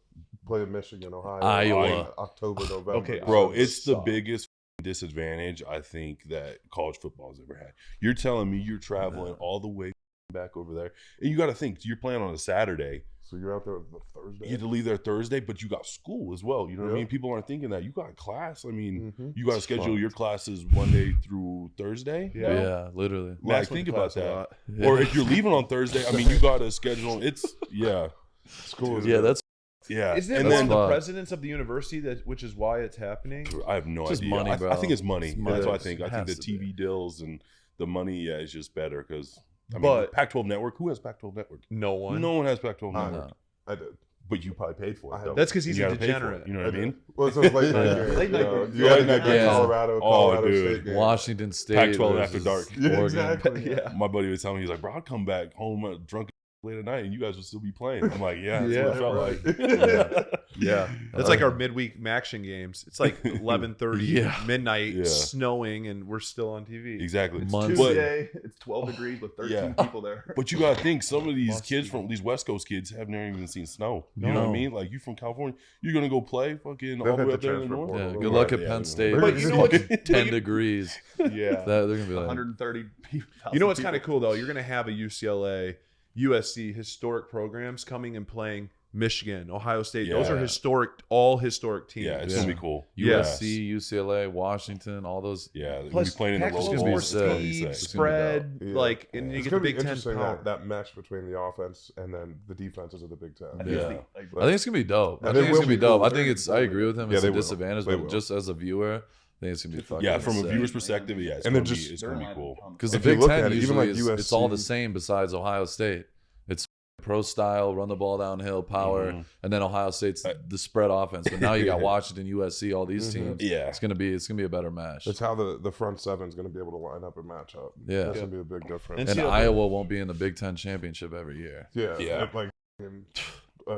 play in Michigan, Ohio, Iowa. October, November? Okay, Bro, Iowa it's the sucks. biggest disadvantage I think that college football has ever had. You're telling me you're traveling all the way back over there, and you got to think you're playing on a Saturday. So you're out there the Thursday. You had to leave there Thursday, but you got school as well. You know what I Yeah. mean? People aren't thinking that. You got class. I mean, Mhm. you got to It's schedule fucked. your classes Monday through Thursday. Yeah. Yeah. Literally. Like, Max went think to about class a that. lot. Yeah. Or if you're leaving on Thursday, I mean, you got to schedule. It's yeah, School is Yeah, good. that's yeah. Isn't it and one then of the fucked. presidents of the university that, which is why it's happening? I have no Just idea. money, I bro. think it's money. It's money. That's what I It think. I think has the to be. TV deals and the money, yeah, is just better because. I mean, But- Pac-12 Network. Who has Pac-12 Network? No one. No one has Pac-12 I Network. No. I did. But you probably paid for I it. had- Though. That's because he's You a gotta pay for it, degenerate. You know what I mean? Well, it's those late night Yeah. games. Late night you know, games. you had Late like night games. Colorado, Oh, Colorado dude. State game. Washington State. Pac-12 versus after dark. Yeah, Oregon. exactly. Yeah. My buddy was telling me, he's like, bro, I'd come back home drunk late at night and you guys would still be playing. I'm like, yeah, that's Yeah, what it felt right. like. Yeah, that's like our midweek Maction games. It's like 11:30 Yeah. midnight, Yeah. snowing, and we're still on TV. Exactly. Months. But, Tuesday, it's 12 degrees with 13 Yeah. people there. but you got to think, some of these Must kids be. from these West Coast kids have never even seen snow. You know No. what I mean? Like, you from California, you're going to go play fucking They'll all the hit way the up there in the transfer north? portal. Yeah. Right, Good luck at yeah, Penn yeah. State. But It's you know fucking what- 10 degrees. Yeah, They're gonna be like, 130 people. you know what's kind of cool though? You're gonna have a UCLA USC, historic programs coming and playing Michigan, Ohio State. Yeah. Those are all historic teams. Yeah, it's gonna be cool. USC, UCLA, Washington, all those. Yeah, they're gonna Plus, be playing in the Pac-12 low is gonna be more sick. speed, It's gonna be spread, Yeah. like, and you It's get the gonna be Big Ten interesting power. that match between the offense and then the defenses of the Big Ten. I think it's gonna be dope. I And think it it's will gonna be be dope. cool. I think it's. I agree with him. Yeah, It's they a will. disadvantage, They but will. just as a viewer, I think it's gonna be fucking. Yeah, from a sick. viewer's perspective, yeah, it's And gonna they're be just- it's gonna be cool. Because the If you Big look Ten at it, even usually like is, it's all the USC same besides Ohio State. It's pro style, run the ball downhill, power, and then Ohio State's the spread offense. But now you got Washington, USC, all these teams. Yeah. It's gonna be a better match. It's how the front seven is going to be able to line up and match up. Yeah. That's going to be a big difference. And And see, Iowa won't be in the Big Ten championship every year, Yeah, Yeah. like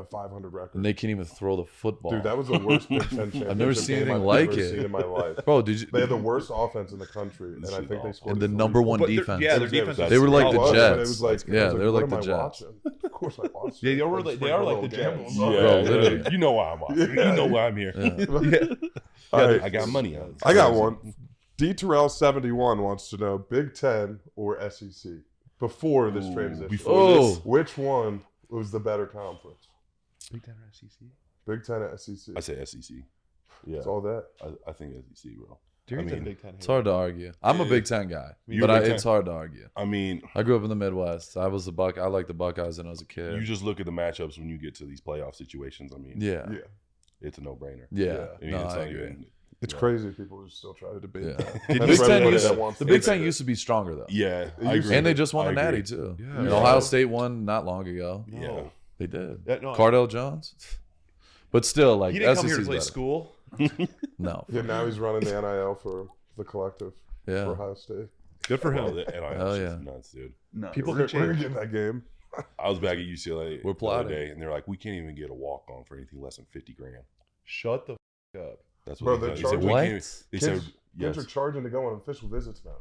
500 record. and they can't even throw the football. Dude, that was the worst Big Ten championship I've never seen game anything I've like ever it. seen in my life. Bro, did you? They had the worst offense in the country, and I think they scored and the 3 number one But they're- defense. yeah, their defense. They were like It the was, but Jets. It was like, Yeah, I was they're like what the am I Jets. watching? Of course I watched. Yeah, it. they are I like just they are like the sprinkle Jets. little Yeah, Bro, literally. you know why I'm watching. You know why I'm here. All right, I got money on it. I got one. D Terrell 71 wants to know Big Ten or SEC before this transition. before this? Which one was the better conference? Big Ten or SEC? Big Ten or SEC? I say SEC. Yeah, It's all that. I think SEC, bro. Darius I had a mean, Big Ten. It's hard to argue. I'm a Yeah. Big Ten guy, You're but a Big it's Ten. hard to argue. I mean, I grew up in the Midwest. I was I like the Buckeyes when I was a kid. you just look at the matchups when you get to these playoff situations. I mean, yeah. Yeah. it's a no-brainer. Yeah. I mean, No, it's I not agree. even- It's crazy people just still try to debate Yeah. that. The That's Big for Ten everybody used that wants the to Big debate Ten it. used to be stronger though. Yeah, It I used agree. And they just won I a natty agree. too. Yeah. And Yeah. Ohio State won not long ago. Yeah. They did. Yeah, no, Cardell Jones. But still, like He didn't come here to SEC's play better. school. No. Yeah, now he's running the NIL for the collective for Yeah. Ohio State. Good for Well, him. the NIL Hell shit's yeah. nuts, dude. No, People We're can going to change. get in that game. I was back at UCLA We're the plotting. other day, and they're like, we can't even get a walk on for anything less than $50,000. Shut the f- up. That's Bro, what they're they said. charging- We What? can't- They said, Kids yes. are charging to go on official visits now.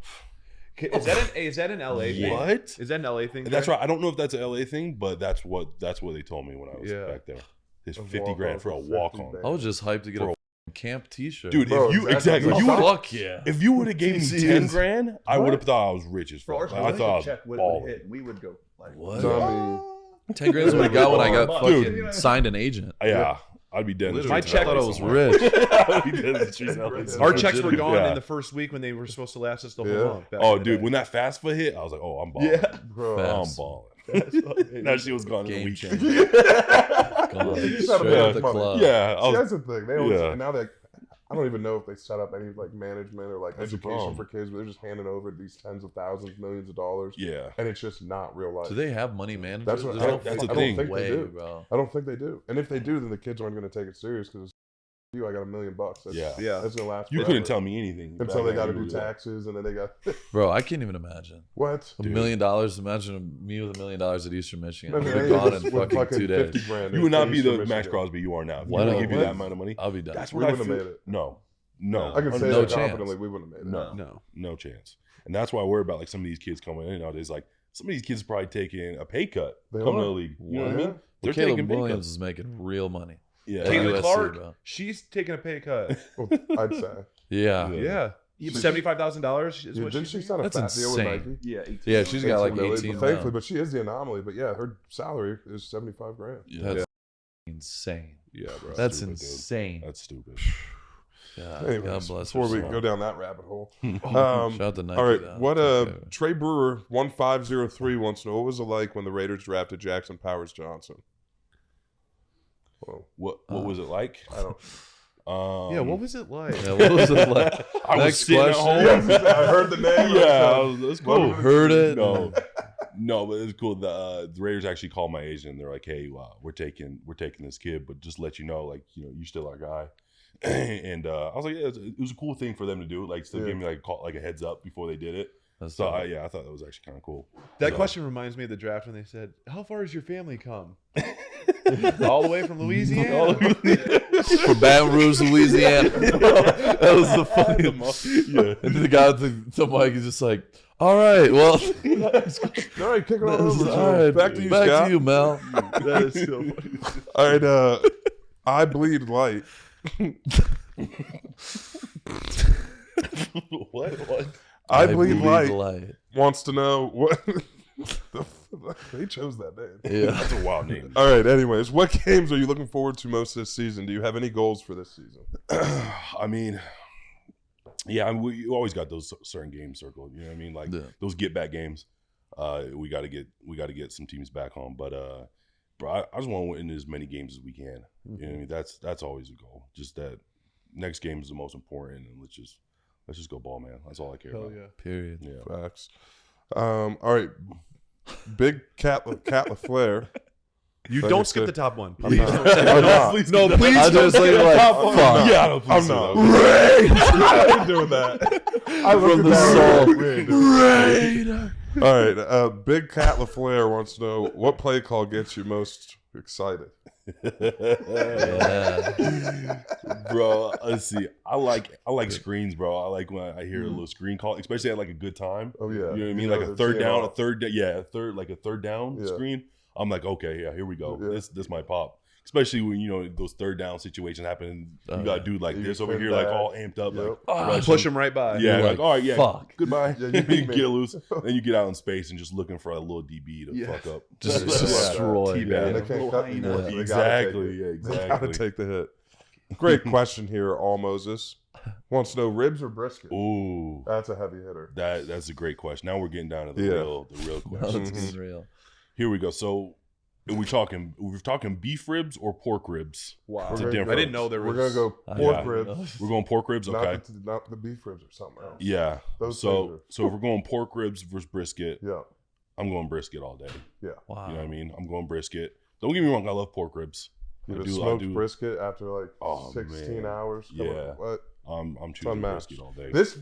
Is that an LA thing? What? Is that an LA thing? That's Jack? right. I don't know if that's an LA thing, but that's what they told me when I was Yeah. back there. It's A $50,000 for a walk-on for walk on. 50 I was just hyped to get For a camp T-shirt. Dude, Bro, if you exactly. exactly you Oh, would fuck yeah. if you would have gave me TC 10 is- grand, I would have thought I was rich as For our fuck. Like, I thought I was check would balling. hit, we would go like What? Dummy. 10 grand is what I got when I got Dude. fucking signed an agent. Yeah, I'd be dead. in the Literally, streets I thought I LA was somewhere. rich. I'd be dead in the streets LA somewhere. Our checks were gone Yeah. in the first week when they were supposed to last us the whole Yeah. month. back Oh, in the dude, day. when that fast foot hit, I was like, oh, I'm balling. Yeah. Bro. Fast. I'm balling. That shit was gone in a Game week. changer. Gone. It's Straight not a out bad the money. club. Yeah, I See, was, that's the thing. They always, Yeah. and now I don't even know if they set up any like management or like That's the education problem. for kids, but they're just handing over these tens of thousands, millions of dollars, yeah. and it's just not real life. Do they have money managers? That's what- There's I no don't- that's the fucking thing. I don't think way, they do. bro. I don't think they do, and if they do, then the kids aren't going to take it serious because I got $1 million. That's, Yeah. Yeah. that's gonna last. You forever. couldn't tell me anything. until back they then. got to You do were like, taxes, and then they got Bro, I can't even imagine. what? $1 Dude. million. Imagine me with $1 million at Eastern Michigan. I mean, I'd be I gone just in with fucking 2 days. 50 grand. You would not be Eastern the Max Michigan. Crosby you are now. If Why you not? give you What? that amount of money. I'll be done. That's We what I wouldn't feel. have made it. No. I can say No that chance. confidently. We wouldn't have made it. No. No. No chance. And that's why I worry about like some of these kids coming in nowadays. Like some of these kids are probably taking a pay cut They coming to are. the league. You know what I Yeah. mean? They're Caleb taking pay Williams cuts. is making real money. Yeah. At Caitlin USC, Clark, bro. she's taking a pay cut. Well, I'd say. Yeah. Yeah. Yeah. $75,000 is Yeah, what didn't she's she sign a That's fat deal with insane. Nike? Yeah, 18. Yeah, she's got like 18 million, 18 but thankfully, now. but she is the anomaly. But yeah, her salary is 75 grand. Yeah. That's insane. Yeah, bro. That's stupid, dude. insane. That's stupid. God, Anyways, God bless before her we soul. go down that rabbit hole. Shout out to Nike. All right, though. what That's my favorite. Trey Brewer 1503 wants to know, what was it like when the Raiders drafted Jackson Powers Johnson? Well, What was it like? I don't. Yeah, what was it like? Yeah, what was it like? I was Next sitting at question. home. I heard the name. Yeah, that's cool. You heard it? No, no, but it's cool. The Raiders actually called my agent. They're like, "Hey, we're taking this kid, but just let you know, like, you know, you're still our guy." And I was like, "Yeah, it was a cool thing for them to do. Like, still give me like a heads up before they did it." That's So dope. I thought that was actually kind of cool. That So- question reminds me of the draft when they said, "How far has your family come?" All the way from Louisiana. From Baton Rouge, Louisiana. That was the funniest. Yeah. And then the guy with the mic is just like, all right, well, All right, kick it on over. all right, Back to you, Scott. Mel. That is so funny. All right, I bleed light. What? I bleed light wants to know what. They chose that name. Yeah. That's a wild name. All right. Anyways, what games are you looking forward to most this season? Do you have any goals for this season? I mean, yeah, we always got those certain games circled. You know what I mean? Like those get back games. We got to get some teams back home. But bro, I just want to win as many games as we can. You know what I mean? That's always a goal. Just that next game is the most important, and let's just go ball, man. That's all I care about. Yeah. Period. Yeah. Facts. All right. Big Cat LaFleur. You Like I don't skip said- the top one. I'm Please not. don't skip I'm the not. top one. No, please I don't just skip like, the top one. fuck. Yeah, no, I'm please not. don't. I ain't doing that. I looked From at the that. soul. We ain't doing that. All right. Big Cat LaFleur wants to know what play call gets you most excited. Yeah. Bro, let's see. I like screens, bro. I like when I hear a little screen call, especially at like a good time. Oh yeah. You know what I mean? You Like know a they're third teeing down, off. a third down Yeah. screen. I'm like, okay, yeah, here we go. Yeah. This might pop. Especially when those third down situations happen. You got a dude like You this over spin here, like back. all amped up, Yep. like rushing. Push him right by. Yeah, You're like, all right, yeah, fuck. goodbye. Yeah, you beat me. get loose. Then you get out in space and just looking for a little DB to Yeah. fuck up. Just Yeah. destroy. Teabag. Yeah, Yeah. they can't cut you. Yeah. They gotta Exactly, take it. yeah, They exactly. gotta take the hit. Great question here, All Moses. Wants to know ribs or brisket? Ooh, That's a heavy hitter. that's a great question. Now we're getting down to the Yeah. real No, questions. it's getting real. Here we go. So, we're talking beef ribs or pork ribs. Wow. It's a We're gonna difference. I didn't know there was. We're gonna go I pork don't ribs, know. We're going pork ribs. Okay. not the beef ribs or something else. Yeah. Those So things so if we're going pork ribs versus brisket, Yeah. I'm going brisket all day. Wow. You know what I mean? I'm going brisket. Don't get me wrong. I love pork ribs. You I know, do. smoked brisket after like Oh, 16 man. hours. Come on, Yeah. what? I'm choosing unmatched. brisket all day. This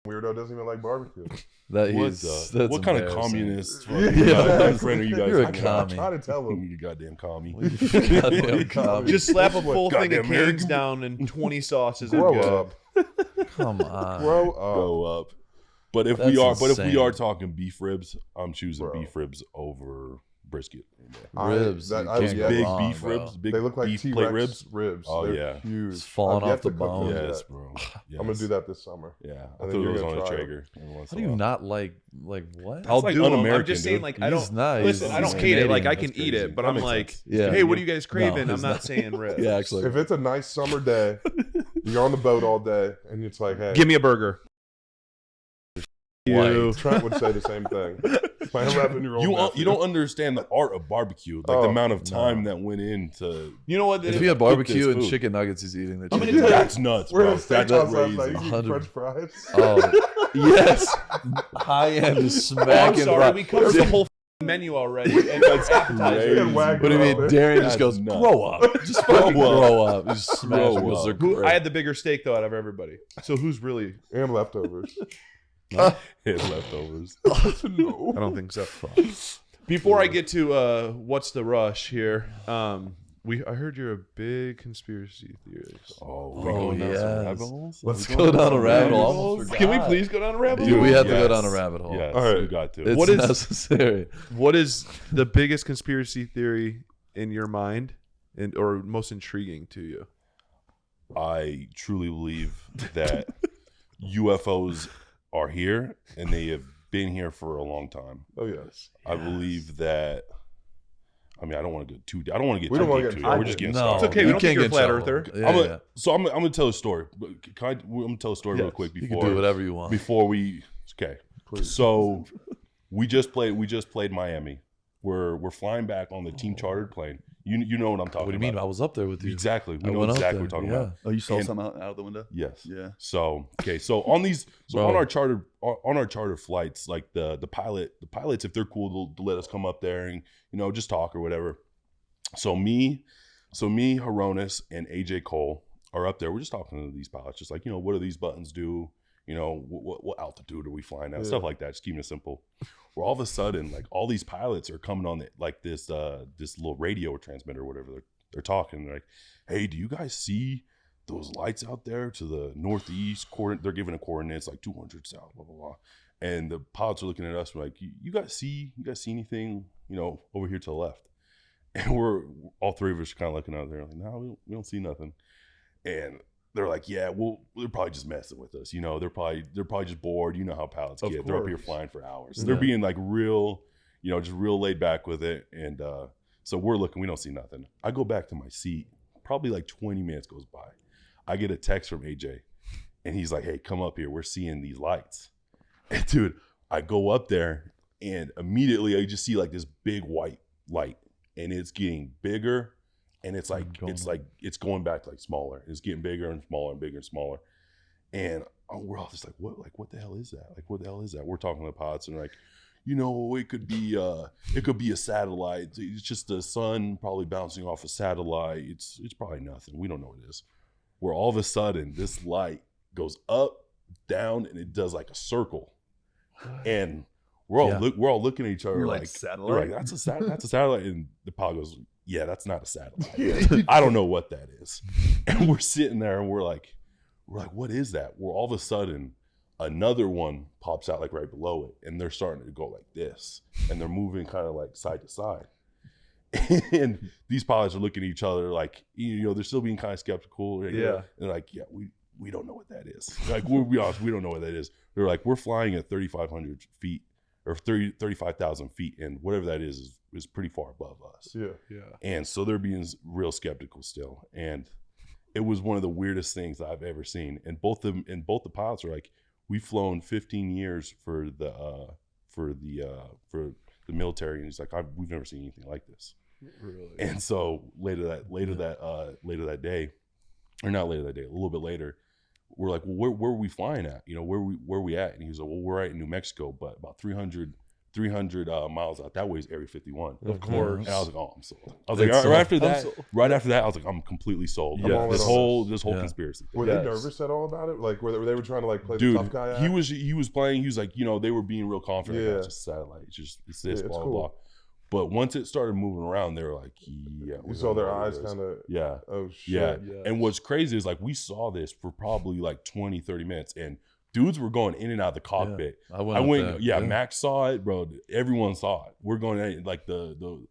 weirdo doesn't even like barbecue. That What he's the- that's what kind of embarrassing. communist Yeah, fucking exactly. friend are you guys? You're a hanging I out commie. try to tell with? him. You goddamn commie. Goddamn commie. Just slap a full thing of Goddamn cans American. down and 20 sauces. and Grow good. up. Come on. Grow up. Grow up. But if That's we insane. are talking beef ribs, I'm choosing Bro. beef ribs over brisket. Ribs. You I can't was go Big wrong, beef bro. ribs, big They look like beef T-Rex plate ribs. ribs. Oh, They're yeah. huge. Just falling I've yet off the to cook bone. those Yes, yet. bro. Yes. I'm gonna do that this summer. Yeah, And I then threw you're those gonna on a try Traeger. every once How in do a you while. not like what? I'll like do them. I'm un-American, just saying, dude. like, I He's don't not. listen. He's I don't hate Canadian. it. Like, I That's can eat crazy. it, but That I'm makes like, sense. Yeah. hey, what are you guys craving? No, I'm it's not not. saying ribs. Yeah, actually. If it's a nice summer day, you're on the boat all day, and it's like, hey, Give me a burger. You. Trent would say the same thing. My 11-year-old You nephew. don't understand the art of barbecue, like the Oh, amount of time that went into. You know what? If he had Cook barbecue this and food. chicken nuggets, he's eating the I'm gonna chicken. tell you- That's nuts, We're bro. at a That's steakhouse last night. crazy. You eat 100. French fries. Oh yes, high end is Oh, I'm smacking. sorry, fries. we covered the whole menu already. And that's appetizer. And wag What do you it mean? up. Darian just That's goes, nuts. grow up. Just fucking grow up. Just smash Grow because they're up. Who, great. I had the bigger steak though out of everybody. So who's really? And leftovers. His leftovers. No. I don't think so. Before I get to what's the rush here, I heard you're a big conspiracy theorist. Oh, Oh, down some yes. rabbit holes? Let's We go going down a rabbit rabbit hole. holes? Almost Can we forgot. please go down a rabbit Dude, hole? we have to go Yes. down a rabbit hole. Yes, All right. we got to. It's What is- necessary. What is the biggest conspiracy theory in your mind, and or most intriguing to you? I truly believe that UFOs are here and they have been here for a long time. Oh yes. I believe that. I mean, I don't want to get too. I don't want to get We too don't wanna deep get to it. We're into just it. getting No, started. It's okay, we you don't can't think you're a get flat in trouble. earther. Yeah, I'm yeah. gonna, so I'm gonna tell a story. I'm gonna tell a story real quick You before can do whatever you want. before we. Okay, so we just played Miami. We're flying back on the team chartered plane. You know what I'm talking What do you mean? I about? was up there with you. Exactly. We I know went up exactly there, what we're talking yeah. about. Oh, you saw And- something out of the window? Yes. Yeah. So okay, so on these, Bro. on our charter flights, like the pilots, if they're cool, they'll let us come up there and just talk or whatever. So me, Hronis, and AJ Cole are up there. We're just talking to these pilots, just like what do these buttons do? What altitude are we flying at? Stuff like that. Just keeping it simple. Where all of a sudden, like all these pilots are coming on this little radio transmitter or whatever. They're talking. They're like, hey, do you guys see those lights out there to the northeast? They're giving a coordinates like 200 south, blah blah blah. And the pilots are looking at us like, you guys see anything over here to the left? And we're all three of us kind of looking out there like, no, we don't see nothing. And they're like, yeah, well, they're probably just messing with us. They're probably just bored. You know how pilots Of get. They're up course. here flying for hours. Yeah. They're being like real, you know, just real laid back with it. And so we're looking, we don't see nothing. I go back to my seat, probably like 20 minutes goes by. I get a text from AJ and he's like, hey, come up here. We're seeing these lights. And dude, I go up there and immediately I just see like this big white light and it's getting bigger. And it's it's going back to like smaller. It's getting bigger and smaller and bigger and smaller. And we're all just like, what the hell is that? Like, what the hell is that? We're talking to the pilots and like, you know, it could be a satellite. It's just the sun probably bouncing off a satellite. It's probably nothing. We don't know what it is. Where all of a sudden this light goes up, down, and it does like a circle. And we're all looking at each other like satellite. We're like, that's a satellite. And the pilot goes, yeah, that's not a satellite. I don't know what that is. And we're sitting there and we're like, what is that? Where all of a sudden another one pops out like right below it, and they're starting to go like this, and they're moving kind of like side to side. And these pilots are looking at each other like, you know, they're still being kind of skeptical. Right? Yeah. And like, yeah, we don't know what that is. Like, we'll be honest, we don't know what that is. They're like, we're flying at 3,500 feet or 35,000 feet, and whatever that is pretty far above us. Yeah. Yeah. And so they're being real skeptical still. And it was one of the weirdest things I've ever seen. And both the pilots are like, we've flown 15 years for the military, and he's like, we've never seen anything like this. Really? And so later that day, a little bit later, we're like, well, where were we flying at? You know, where are we at? And he was like, well, we're right in New Mexico, but about 300 miles out that way is Area 51. Of course. And I was like, oh, I'm sold. I was like, right after that, I was like, I'm completely sold. Yeah. This whole conspiracy. Were they nervous at all about it? Like, they were trying to like play Dude, the tough guy out? he was playing. He was like, you know, they were being real confident. Yeah. Like, it's just a satellite. It's this, Yeah, blah, it's blah, blah. cool. But once it started moving around, they were like, yeah. You saw their eyes kind of, Yeah. oh shit. Yeah. Yes. And what's crazy is like, we saw this for probably like 20, 30 minutes, and dudes were going in and out of the cockpit. I went yeah, Maxx saw it, bro. Everyone saw it. We're going in, like the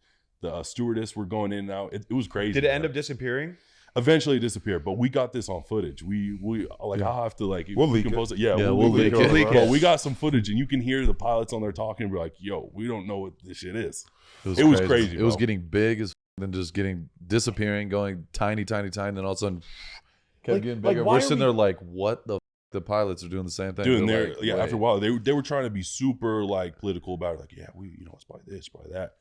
stewardess were going in and out. It was crazy. Did it end up disappearing? Eventually it disappeared, but we got this on footage. We like, I'll have to like, We'll we leak can it. post it. Yeah, we'll leak it. Bro, we got some footage, and you can hear the pilots on there talking. We're like, yo, we don't know what this shit is. It was crazy. It was bro. getting big as then just getting disappearing, going tiny, and then all of a sudden kept getting bigger. why We're are sitting we- there like, what the? The pilots are doing the same thing. Dude, They're they're like, yeah. wait. After a while, they were trying to be super like political about it. Like, yeah, it's probably this, probably that.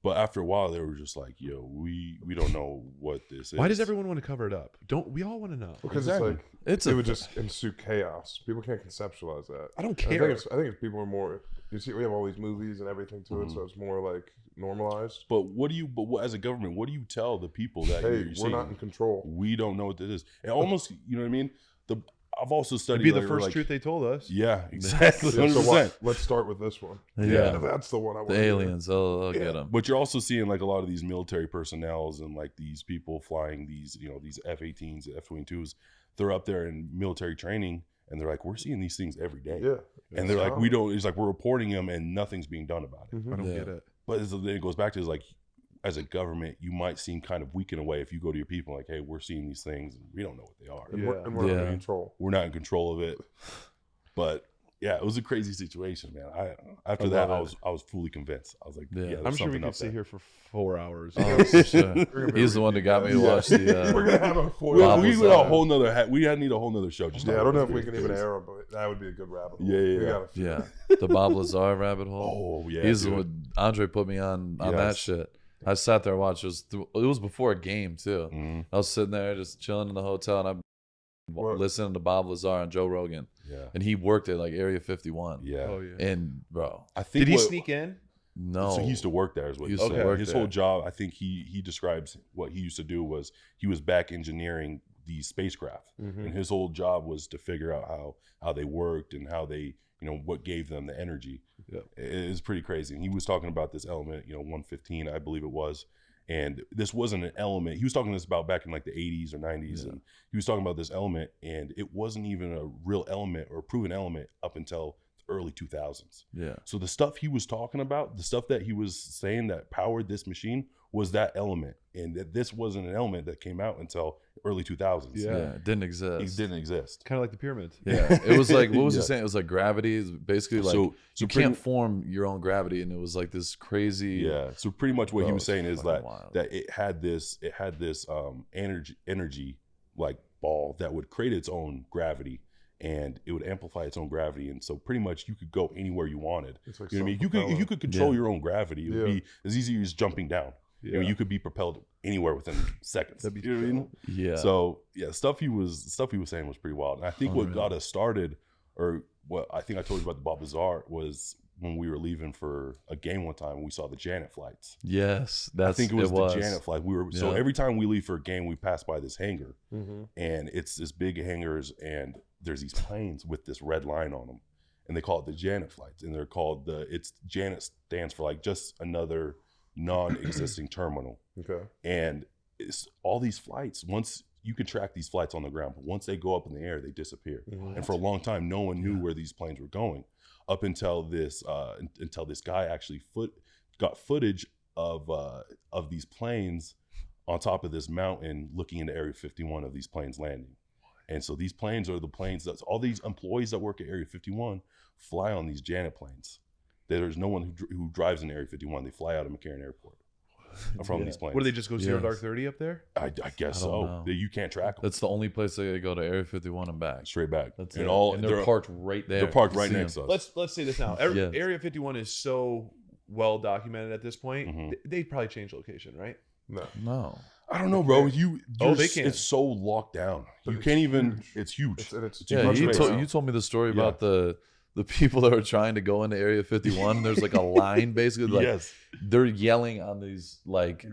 But after a while, they were just like, yo, we don't know what this is. Why does everyone want to cover it up? Don't we all want to know? Because Exactly. it would just ensue chaos. People can't conceptualize that. I don't I care. think it's people are more. You see, we have all these movies and everything to it, so it's more like normalized. But as a government, what do you tell the people that Hey, you're we're saying, not in control. we don't know what this is? And almost, you know what I mean? I've also It'd studied. be the like, first like, truth they told us. Yeah, exactly. Yeah, so 100%. let's start with this one. Yeah. That's the one I want. The aliens, I'll get them. But you're also seeing like a lot of these military personnels and like these people flying these, you know, these F-18s, F-22s. They're up there in military training, and they're like, we're seeing these things every day. Yeah. And they're like, we don't. It's like we're reporting them, and nothing's being done about it. I don't Yeah. get it. But then it goes back to, is like, as a government, you might seem kind of weak in a way if you go to your people like, hey, we're seeing these things and we don't know what they are. And Yeah. we're not Yeah. in control. We're not in control of it. But yeah, it was a crazy situation, man. After I that, love I was fully convinced. I was like, Yeah. yeah, there's I'm sure we something could up sit there. here for 4 hours. Oh, for sure. gonna be He's the one that got me to Yeah. watch the. We're gonna have a four. We Bob need was, a whole nother. We need a whole nother show. Just Yeah, I talking don't know if about we can even conspiracy air it, but that would be a good rabbit hole. Yeah, yeah, We yeah. gotta figure Yeah, the Bob Lazar rabbit hole. Oh yeah, He's the dude. one Andre put me on that Yes. shit. I sat there and watched. It was before a game too. Mhm. I was sitting there just chilling in the hotel, and I'm What? listening to Bob Lazar and Joe Rogan, Yeah, and he worked at like Area 51. yeah. Oh yeah. And bro, I think Did he what- sneak in? no, So he used to work there, is what He he used to said. work His there. whole job, I think he describes what he used to do was he was back engineering these spacecraft, and his whole job was to figure out how they worked and how they, you know, what gave them the energy. Yeah. It was pretty crazy. And he was talking about this element, you know, 115, I believe it was. And this wasn't an element. He was talking this about back in like the 80s or 90s. Yeah. And he was talking about this element, and it wasn't even a real element or a proven element up until early 2000s. Yeah. So the stuff he was talking about, the stuff that he was saying that powered this machine was that element. And that this wasn't an element that came out until early 2000s. Yeah. It didn't exist. It didn't exist. Kind of like the pyramids. Yeah. It was like, what was Yeah. he saying? It was like gravity is basically like So you pretty- can't form your own gravity. And it was like this crazy. Yeah. So pretty much what Bro, he was it's saying is fucking wild. that it had this energy like ball that would create its own gravity, and it would amplify its own gravity. And so pretty much you could go anywhere you wanted. It's like You know what I mean? If you could control your own gravity, it would be as easy as jumping down. Yeah. You know, you could be propelled anywhere within seconds. That'd be You know what I mean? Yeah. So yeah, stuff he was saying was pretty wild. And I think what got us started, or what I think I told you about the Bob Bazaar, was when we were leaving for a game one time, we saw the Janet flights. Yes. I think it was the Janet flight. So Yeah. every time we leave for a game, we pass by this hangar, Mm-hmm. and it's this big hangars, and there's these planes with this red line on them, and they call it the Janet flights, and they're called Janet stands for like just another non-existing terminal. Okay. And it's all these flights, once you can track these flights on the ground, but once they go up in the air, they disappear. Mhm. And for a long time, no one knew where these planes were going, up until this guy actually got footage of these planes on top of this mountain looking into Area 51 of these planes landing. And so these planes are the planes that all these employees that work at Area 51 fly on these Janet planes. There's no one who drives in Area 51. They fly out of McCarran Airport from these planes. What do they just go Zero Yes. Dark 30 up there? I guess I don't so. know. You can't track them. That's the only place they go to Area 51 and back. Straight back. That's and it. all and they're parked right there. They're parked You right see next them. to us. Let's say this now. Yeah. Area 51 is so well documented at this point. Mhm. They probably changed location, right? No. No. I don't know, bro. They can. It's so locked down. But You it's can't even. huge. It's huge. It's It's Yeah, huge you space. told me the story Yeah. about the people that were trying to go into Area 51. There's like a line basically, like Yes. they're yelling on these like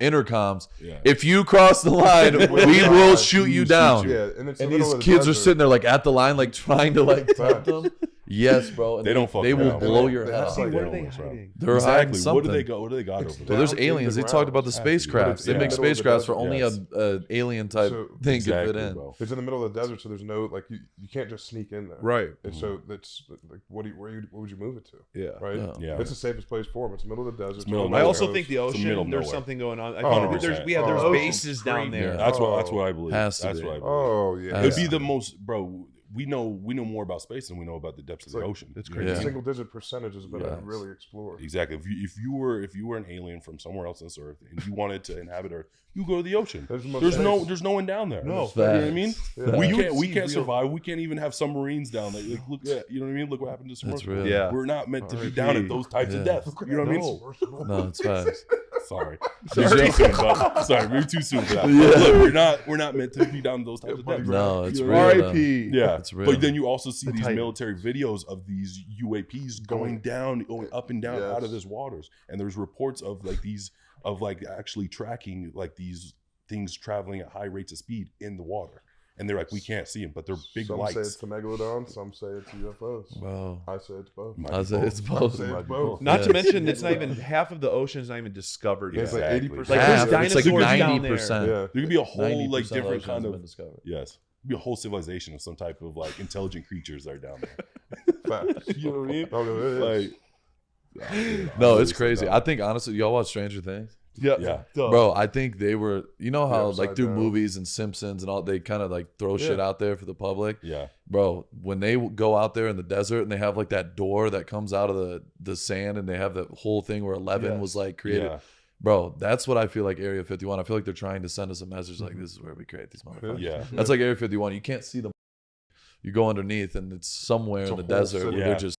intercoms. Yeah. If you cross the line, we will shoot you down. Yeah, and it's And the middle these of the kids are desert. sitting there like at the line, like trying to like tempt Facts. them. Yes, bro. And They don't fuck They will around. blow They your don't- head they off. See, like what they are they almost hiding? They're hiding Exactly. something. What do they go? What do they got It's over Well, there? there's down in the aliens. They talked about the ground. spacecrafts. They Yeah. make Middle of the spacecrafts for desert. only Yes. a alien type So- thing could Exactly, fit in. bro. It's in the middle of the desert, so there's no like you can't just sneak in there. Right. And so that's like what would you move it to? Yeah. Right. Yeah. Yeah. It's the safest place for them. It's the middle of the desert. It's middle of I nowhere. also think the It's the middle ocean, of there's nowhere. something going on. I Oh, think there's 100%. there's Oh, bases down there. Yeah. That's Oh. what I believe. Has to That's be. what I believe. Oh yeah. Has It'd be to the most, bro. We know more about space than we know about the depths of the like- ocean. It's You know what I crazy. mean? Single digit percentages, but Yes. I really explore. Exactly. If you were an alien from somewhere else on this earth and you wanted to inhabit Earth, you go to the ocean. There's There's no one down there. No. You know what I mean? Yeah. We You would can't see real- survive. We can't even have submarines down there. Like, look at, you know what I mean? Look what happened to That's submersibles. real. Yeah. We're not meant to be R.I.P. down at those types of Yeah. deaths. You know what I mean? No. No, it's facts. Sorry. Did Sorry, you- too soon, bud. Sorry, we're too soon for that. Yeah. Look, we're not meant to be down those types of depths. No, it's You know real. what I mean? though. R.I.P. Yeah, It's real. but then you also see The these Titan. military videos of these UAPs going up and down out of Yes. this waters, and there's reports of actually tracking like these things traveling at high rates of speed in the water, and they're like, we can't see them, but they're big Some say lights. it's the megalodon. Some say it's UFOs. Bro. I say it's both. Might I be say both. it's both. Say Might it's be both. Not to Yeah. mention, it's not even half of the ocean is not even discovered It's yet. like Exactly. 80%. Like, Half, there's it's like dinosaurs down 90%. Yeah. There could be a whole 90% like of the different ocean kind has of been discovered. yes, be a whole civilization of some type of like intelligent creatures that are down there. Facts. You know what I mean? Oh, no, it is. Like, No, it's crazy. I think honestly, y'all watch Stranger Things? Yeah. Yeah. Duh. Bro, I think they were, you know how Yeah, like upside through down. movies and Simpsons and all, they kind of like throw shit out there for the public. yeah, Bro, when they go out there in the desert and they have like that door that comes out of the sand and they have the whole thing where 11 was like created. yeah, Bro, that's what I feel like Area 51. I feel like they're trying to send us a message like this is where we create these motherfuckers. yeah. That's like Area 51. You can't see them. You go underneath and it's somewhere It's in a the whole desert city. where Yeah. they're just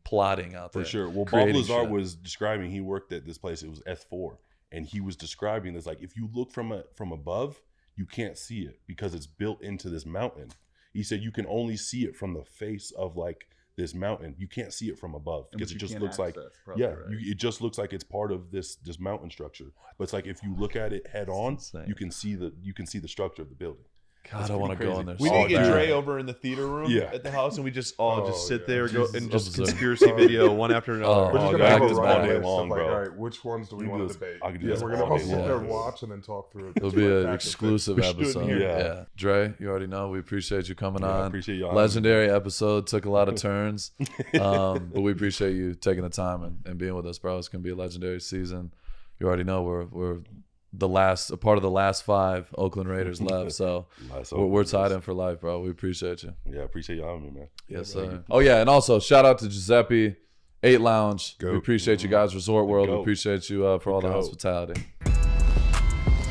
plotting out there. For sure. Well, Bob creating Lazar shit. was describing, he worked at this place, it was S4, and he was describing this like if you look from above, you can't see it because it's built into this mountain. He said you can only see it from the face of like this mountain. You can't see it from above because it just looks like it just looks like it's part of this mountain structure. But it's like if you look at it head on, insane. you can see the structure of the building. God, I want to go in there. We so need to get bad. Dre over in the theater room Yeah. at the house, and we just all just sit yeah. there and go Jesus, and just absurd. conspiracy video one after another. We're just Oh, gonna God, have I a could running all day list long, of like, bro. all right, which ones do we You want do to this- debate? I could do Yeah, this we're gonna all all day sit there long. and watch and then talk through it. It'll be an Back to exclusive We should do it episode. here. Yeah. Dre, you already know. We appreciate you coming Yeah, I on. appreciate y'all. Legendary episode. Took a lot of turns. But we appreciate you taking the time and being with us, bro. It's going to be a legendary season. You already know we're a part of the last 5 Oakland Raiders left. So we're tied in for life, bro. We appreciate you. Yeah, I appreciate y'all having me, man. Yes, sir. Oh, yeah. And also, shout out to Giuseppe, 8 Lounge. Goat. We appreciate you guys, Resort World. We goat. appreciate you for all the Goat. hospitality.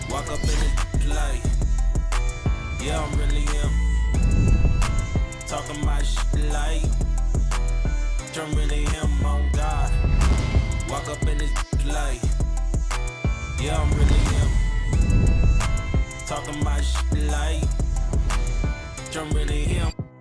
Walk up in the like, yeah, I'm really him. Talking my shit like, I'm really him, on God. Walk up in the like, yeah, I'm really him. Talking my shit like, I'm really